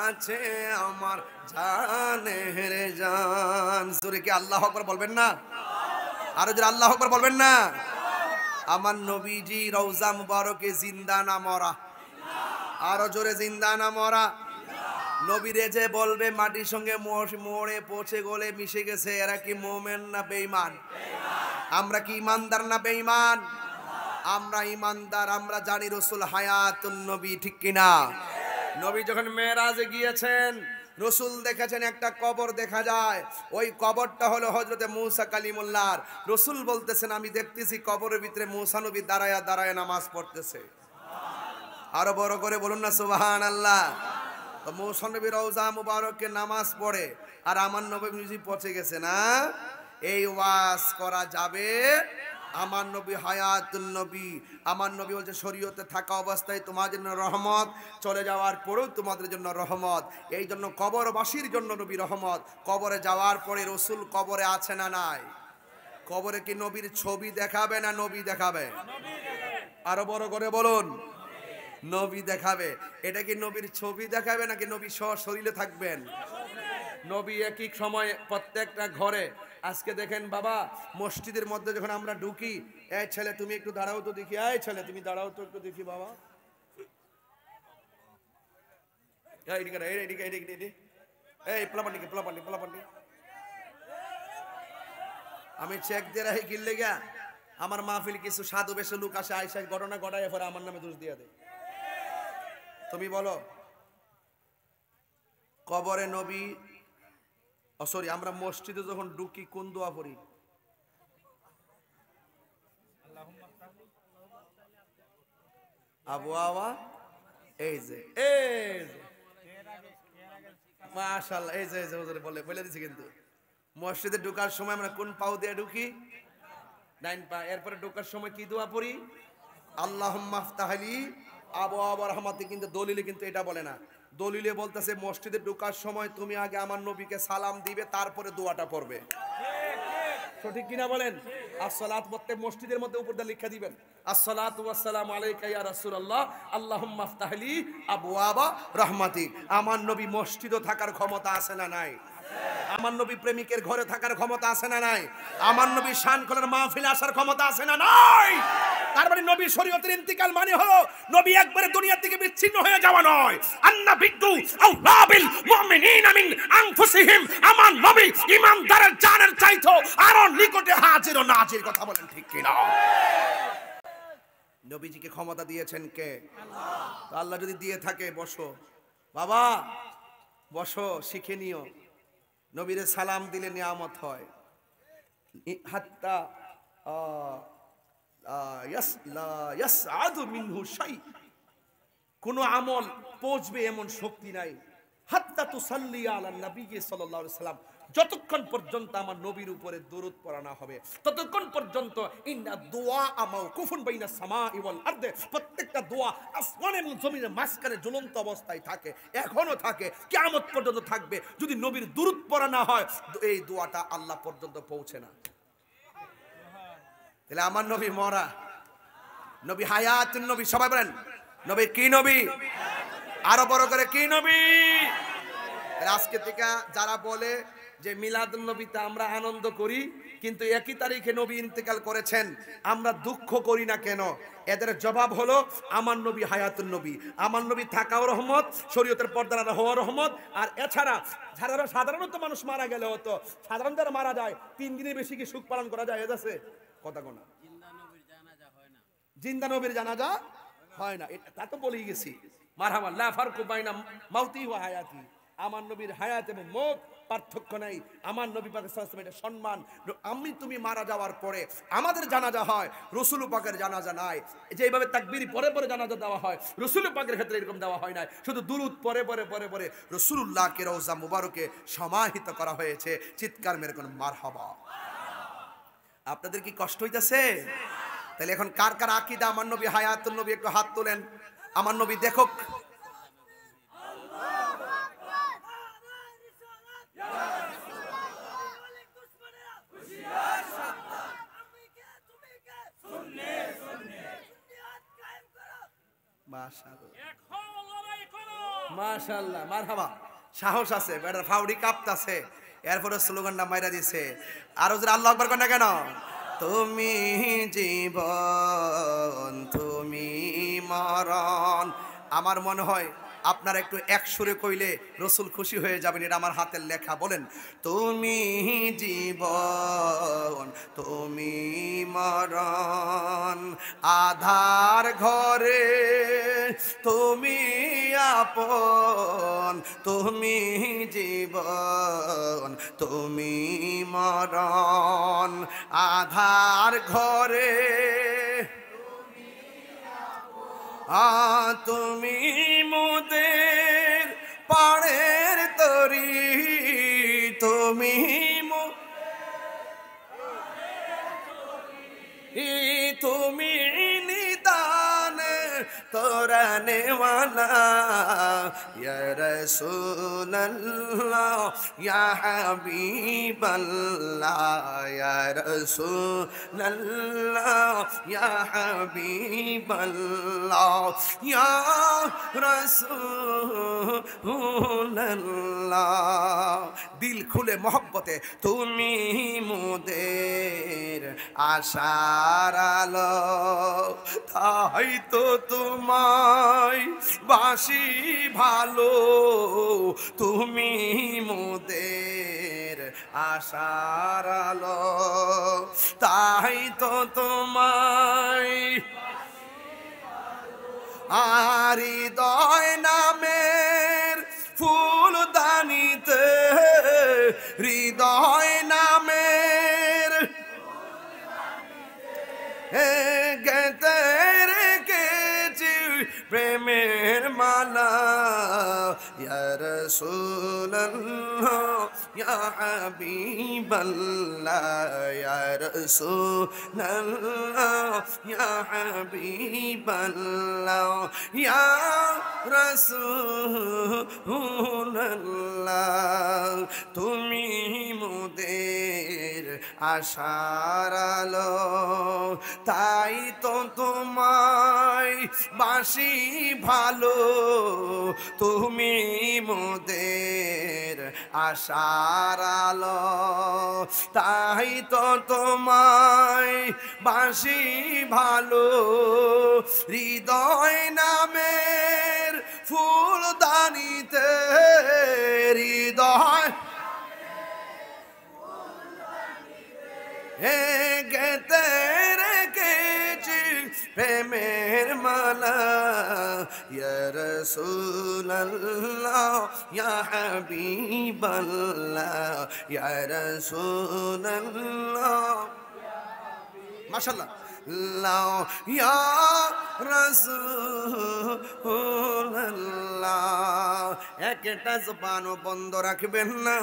আছে আমার জানের জান। জোরে কি আল্লাহু আকবার বলবেন না? আরো জোরে আল্লাহু আকবার বলবেন না? আমার নবীজি রওজা মুবারকে জিন্দা না মরা? আরো জোরে জিন্দা না মরা? নবীরে যে বলবে মাটির সঙ্গে মরে পচে গলে মিশে গেছে, এরা কি মুমিন না বেঈমান? আমরা কি ইমানদার না বেঈমান? আমরা ইমানদার। আমরা জানি রাসূল হায়াতুন নবী, ঠিক কিনা? নবী যখন মেরাজে গিয়েছেন, রসুল দেখেছেন একটা কবর দেখা যায়, ওই কবরটা হলো হযরতে মূসা কালিমুল্লাহ। রসুল বলতেছেন আমি দেখতেছি কবরের ভিতরে মূসা নবী দাঁড়ায়া দাঁড়ায়া নামাজ পড়তেছে। আরো বড় করে বলুন না সুবহানাল্লাহ। তো মূসা নবী রওজা মুবারকে নামাজ পড়ে, আর আমার নবী নিজে পচে গেছে না। এই ওয়াজ করা যাবে? আমার নবী হায়াতুন নবী, আমার নবী বলছে শরীয়তে থাকা অবস্থায় তোমাদের জন্য রহমত, চলে যাওয়ার পরেও তোমাদের জন্য রহমত। এই জন্য কবরবাসীর জন্য নবী রহমত। কবরে যাওয়ার পরে রসুল কবরে আছে না নাই? কবরে কি নবীর ছবি দেখাবে না নবী দেখাবে? আরো বড় করে বলুন, নবী দেখাবে। এটা কি নবীর ছবি দেখাবে নাকি নবী সশরীরে থাকবেন? নবী একই সময় প্রত্যেকটা ঘরে। আজকে দেখেন বাবা, মসজিদের মধ্যে যখন আমরা ঢুকি, এই ছেলে তুমি একটু দাঁড়াও তো দেখি, এই ছেলে তুমি দাঁড়াও তো একটু দেখি বাবা, এই প্লাপান্ডি প্লাপান্ডি প্লাপান্ডি। আমি চেক দিয়ে রাখি কিনলে গা আমার মাহফিল কিছু সাধু বেশে লোক আসে, আইসা ঘটনা ঘটায় পরে আমার নামে দোষ দিয়ে দেয়। তুমি বলো কবরে নবী, সরি আমরা মসজিদে যখন ঢুকি কোন দোয়া পড়ি? আবু আওয়া, এই যে মাশাআল্লাহ, এই যে হুজুরে বলে দিছি। কিন্তু মসজিদে ঢোকার সময় আমরা কোন পাও দিয়ে ঢুকি? ডাইন পা। এরপরে ঢোকার সময় কি দোয়া পড়ি? আল্লাহুম্মা আফতাহলি আবওয়াব রাহমাতিক। কিন্তু দলিলে কিন্তু এটা বলে না। দলিলে বলতেছে মসজিদে ঢোকার সময় তুমি আগে আমার নবীকে সালাম দিবে, তারপরে দোয়াটা পড়বে। সঠিক কিনা বলেন? আসসালাত প্রত্যেক মসজিদের মধ্যে উপর দিয়ে লিখে দিবেন, আসসালাতু ওয়াসসালামু আলাইকা ইয়া রাসূলুল্লাহ আল্লাহুম্মা আফতাহলি আবওয়াবা রাহমাতিক। আমার নবী মসজিদে থাকার ক্ষমতা আছে না নাই? আমার নবী প্রেমিকের ঘরে থাকার ক্ষমতা আছে না নাই? আমার নবী শান করার মাহফিলে আসার ক্ষমতা আছে না নাই? তার মানে নবী শরীয়তের ইন্তিকাল মানে হলো নবী একবারে দুনিয়া থেকে বিচ্ছিন্ন হয়ে যাওয়া নয়। আন্নাবিয়্যু আউলাবিল মুমিনিনা মিন আনফুসিহিম। আমার নবী ঈমানদারের জানের চাইতো আরো নিকটে হাজির ও নাজির। কথা বলেন ঠিক কি না? নবীজিকে ক্ষমতা দিয়েছেন কে? আল্লাহ। আল্লাহ যদি দিয়ে থাকে বসো, বাবা বসো, শিখে নিও। নবীরে সালাম দিলে নিয়ামত হয়। হাত্তা ইয়াসআদু মিনহু শাই, কোন আমল পৌঁছবে এমন শক্তি নাই। হাত্তা তুসাল্লি আলা নবী সাল্লাল্লাহু আলাইহি সাল্লাম, যতক্ষণ পর্যন্ত আমার নবীর উপরে দরুদ পড়া না হবে ততক্ষণ পর্যন্ত ইন্না দুআ মাওকুফুন বাইনা সামাই ওয়াল আরদ, প্রত্যেকটা দোয়া আসমান এবং জমিনের মাঝখানে ঝুলন্ত অবস্থায় থাকে, এখনো থাকে, কিয়ামত পর্যন্ত থাকবে। যদি নবীর দরুদ পড়া না হয় এই দোয়াটা আল্লাহ পর্যন্ত পৌঁছে না। তাহলে আমার নবী মরা, নবী হায়াতুন নবী, সবাই বলেন নবী কি নবী, আরো বড় করে কি নবী। আজকে থেকে যারা বলে যে মিলাদুন নবীতে আমরা আনন্দ করি কিন্তু একই তারিখে নবী ইন্তেকাল করেছেন, আমরা দুঃখ করি না কেন, এদের জবাব হলো আমার নবী হায়াতুন নবী, আমার নবী থাকাও রহমত, শরীয়তের পর্দা হওয়া রহমত। আর এছাড়া সাধারণত মানুষ মারা গেলে হতো, সাধারণ যারা মারা যায় 3 দিনের বেশি কি সুখ পালন করা যায়? এদেশে কথা কোনা জিন্দা নবীর জানাজা হয় না, তা তো বলেই গেছি। মারহাবা, লা ফারকু বাইনা মাউতি ওয়া হায়াতি, আমার নবীর হায়াত এবং মওত পার্থক্য নাই। আমার নবী পাক সাল্লাল্লাহু আলাইহি ওয়াসাল্লাম এটা সম্মান। আমি তুমি মারা যাওয়ার পরে আমাদের জানাজা হয়, রাসূল পাকের জানাজা নাই। যে এইভাবে তাকবীর পরে পরে জানাজা দেওয়া হয়, রাসূল পাকের ক্ষেত্রে এরকম দেওয়া হয় না, শুধু দুরূদ পরে পরে পরে পরে রাসূলুল্লাহকে রওজা মুবারকে সমাহিত করা হয়েছে। চিৎকার মেরে কোন মারহাবা। আপনাদের কি কষ্ট হইতাছে? তাহলে এখন কার কার আকীদা আমার নবী হায়াতুন নবী একটু হাত তোলেন। আমার নবী দেখুক। মাশাআল্লাহ, মারহাবা, সাহস আছে, বেটার ফাউডি কাঁপতাছে, এরপরে স্লোগানটা মাইরা দিছে। আর ওদের আল্লাহু আকবার কর না কেন? তুমি জীবন তুমি মরণ। আমার মনে হয় আপনারা একটু এক সুরে কইলে রসুল খুশি হয়ে যাবেন। এটা আমার হাতের লেখা। বলেন তুমি জীবন তুমি মরণ, আধার ঘরে তুমি আপন, তুমি জীবন তুমি মরণ, আধার ঘরে তুমি মোদের পাড়ের তরি, তুমি তুমি নিদান তোরানে ওয়ালা, ইয়া রাসূলুল্লাহ ইয়া হাবিবাল্লাহ, ইয়া রাসূলুল্লাহ ইয়া হাবিবাল্লাহ, ইয়া রাসূলুল্লাহ। দিল খুলে মহব্বতে তুমি মোদের আশার আলো, তাই তো তোমায় বাসি ভালো, তুমি মোদের আশার আলো, তাই তো তোমায় আর হৃদয় নামের ফুলদানিতে, হৃদয় নামের গেতে রেখেছি প্রেমের মালা, ইয়া রাসূলুল্লাহ ইয়া হাবিবাল্লাহ, ইয়া রাসূলুল্লাহ ইয়া হাবিবাল্লাহ, ইয়া রাসূলুল্লাহ। তুমি মোদের আশার আলো, তাই তো তোমায় বাসি ভালো, তুমি মোদের আশার আলো, তাই তো তোমায় বাসি ভালো, হৃদয় নামের ফুলদানিতে, হৃদয় গেতে রেখেছি প্রেমের মালা ইয়া রাসূলুল্লাহ ইয়া হাবিবাল্লাহ ইয়া রাসূলুল্লাহ মাশাআল্লাহ লাও ইয়া রাসূলুল্লাহ একটা জবানও বন্ধ রাখবেন না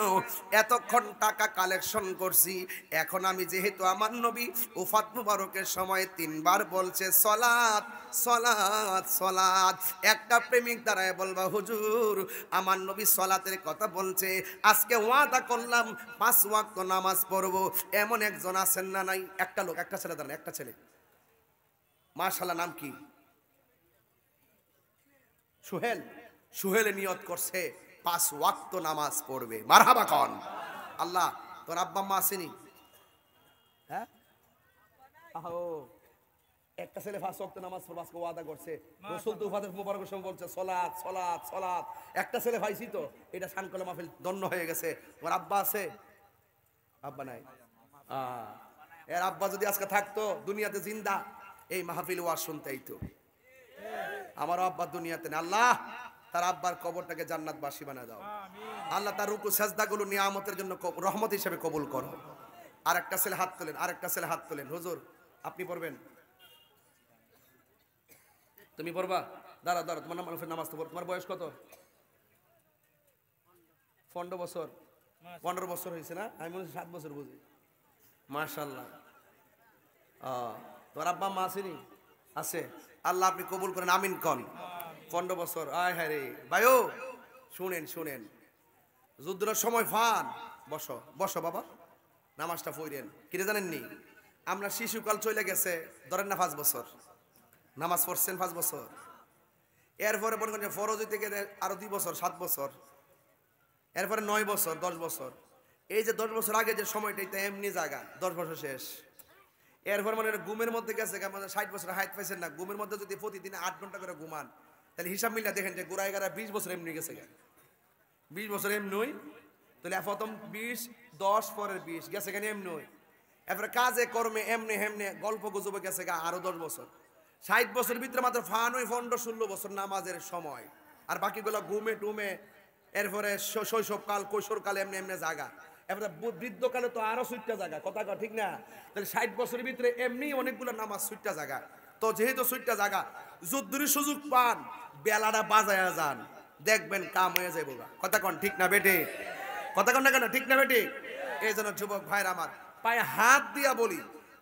এতক্ষণ টাকা কালেকশন করছি এখন আমি যেহেতু আমার নবী উফাত মুবারকের সময় 3 বার বলছে সালাত সালাত সালাত একটা প্রেমিক দাঁড়ায় বলবা হুজুর আমার নবী সালাতের কথা বলছে আজকে ওয়াদা করলাম 5 ওয়াক্ত নামাজ পড়বো এমন একজন আছেন না নাই একটা লোক একটা ছেলে দাঁড়ান একটা ছেলে মাশাআল্লাহ নাম কি সুহেল সুহেল নিয়ত করছে 5 ওয়াক্ত নামাজ পড়বে মারহাবা কোন আল্লাহ তোর আব্বা মা আসেনি হ্যাঁ আহো একটা ছেলে 5 ওয়াক্ত নামাজ পড়বে আজকে ওয়াদা করছে রাসূল তো উফাতের মুবারকের সময় বলছে সালাত সালাত সালাত একটা ছেলে ভাইছি তো এটা শানকলা মাহফিল দন্ন হয়ে গেছে তোর আব্বা আছে আব্বা নাই এর আব্বা যদি আজকে থাকতো দুনিয়াতে জিন্দা এই মাহফিল ওয়াজ শুনতেই তো আমার আব্বা দুনিয়াতে না আল্লাহ তার আব্বার কবরটাকে জান্নাতবাসী বানায় দাও আল্লাহ তার রুকু সাজদাগুলো নিয়ামতের জন্য রহমত হিসেবে কবুল করো আরেকটা ছেলে হাত তোলেন আরেকটা ছেলে হাত তোলেন হুজুর আপনি পড়বেন তুমি পড়বা দাঁড়া দাঁড়া তোমার নামাজ তো পড়ো তোমার বয়স কত 15 বছর 15 বছর হয়েছে না আমি মনে হয় 7 বছর বুঝি মাশাআল্লাহ তোর আব্বা মা আসেনি আছে আল্লাহ আপনি কবুল করেন আমিন কোন 15 বছর আয় হ্যাঁ রে ভাইও শুনেন শুনেন যুদ্ধের সময় ফান বসো বসো বাবা নামাজটা পড়েন কিরে জানেননি আমরা শিশুকাল চলে গেছে ধরেন না 5 বছর নামাজ পড়ছেন 5 বছর এরপরে মনে করেন ফরজ হইতে গেলে আরো 2 বছর 7 বছর এরপরে 9 বছর 10 বছর এই যে 10 বছর আগে যে সময়টা এটা এমনি জায়গা 10 বছর শেষ এরপর মানে ঘুমের মধ্যে গেছে 60 বছর হাইট পাইছেন না ঘুমের মধ্যে যদি প্রতিদিন 8 ঘন্টা করে ঘুমান তাহলে হিসাব মিলা দেখেন যে গোড়ায় গাড়া 20 বছর এমনি গেছে 20 বছর এমনি তাহলে প্রথম 20 10 পরের 20 গেছে কেন এমনি এরপরে কাজে কর্মে এমনি হেমনে গল্প গুজবে গেছে আরো 10 বছর 60 বছরের ভিতরে মাত্র ফান ওই 15-16 বছর নামাজের সময় আর বাকিগুলো ঘুমে টুমে এরপরে শৈশবকাল কৈশোরকাল এমনি এমনি জায়গা এরপরে বৃদ্ধকালে তো আরো 60টা জায়গা কথা ঠিক না তাহলে 60 বছরের ভিতরে এমনি অনেকগুলো নামাজ 60টা জায়গা তো যেহেতু 60টা জায়গা যুদ্ধের সুযোগ পান বেলাটা বাজায়া যান দেখবেন কাম হয়ে যাইব কথা কোন ঠিক না বেটে কথা কোন না কেন ঠিক না বেটে এই জন্য যুবক ভাইরা আমার পায়ে হাত দিয়া বলি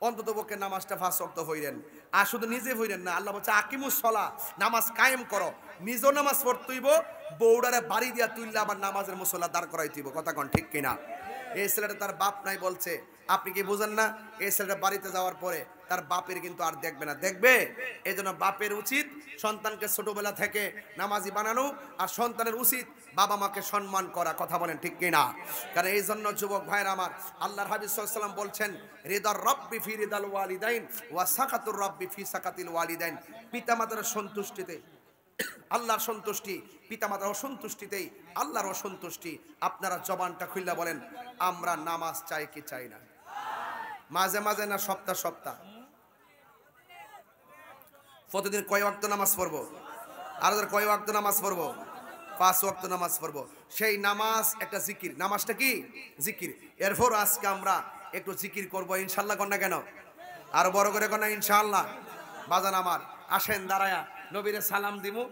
অন্তত পক্ষে নামাজটা 5 ওয়াক্ত হইলেন আর শুধু নিজে হইলেন না আল্লাহ বলছে আকিমুস সালাহ নামাজ কায়েম করো নিজেও নামাজ পড়তেইব বউডারে বাড়ি দিয়া তুইলা আবার নামাজের মুসল্লা দাঁড় করাইতেইব কথা কোন ঠিক কিনা এই ছেলেটা তার বাপ নাই বলছে আপনি কি বুঝেন না এই ছেলেটা বাড়িতে যাওয়ার পরে তার বাপের কিন্তু আর দেখবে না দেখবে এই জন্য বাপের উচিত সন্তানকে ছোটবেলা থেকে নামাজি বানানো আর সন্তানের উচিত বাবা মাকে সম্মান করা কথা বলেন ঠিক কিনা কারণ এই জন্য যুবক ভাইরা আমার আল্লাহর হাবিব সাল্লাল্লাহু আলাইহি ওয়াসাল্লাম বলছেন রিদার রাব্বি ফি রিদাল ওয়ালিদাইন ওয়া সাকাতুর রাব্বি ফি সাকাতিল ওয়ালিদাইন পিতামাতার সন্তুষ্টিতে আল্লাহর সন্তুষ্টি পিতামাতার অসন্তুষ্টিতেই আল্লাহর অসন্তুষ্টি আপনারা জবানটা খুললা বলেন আমরা নামাজ চাই কি চাই না মাঝে মাঝে না সপ্তাহ সপ্তাহ প্রতিদিন কয় ওয়াক্ত নামাজ পড়বো আর কয় ওয়াক্ত নামাজ পড়বো 5 ওয়াক্ত নামাজ পড়বো সেই নামাজ একটা জিকির নামাজটা কি জিকির এরপর আজকে আমরা একটু জিকির করবো ইনশাআল্লাহ কন্যা কেন আর বড় করে কন্যা ইনশাআল্লাহ বাজান আমার আসেন দাঁড়ায়া নবীরে সালাম দিমু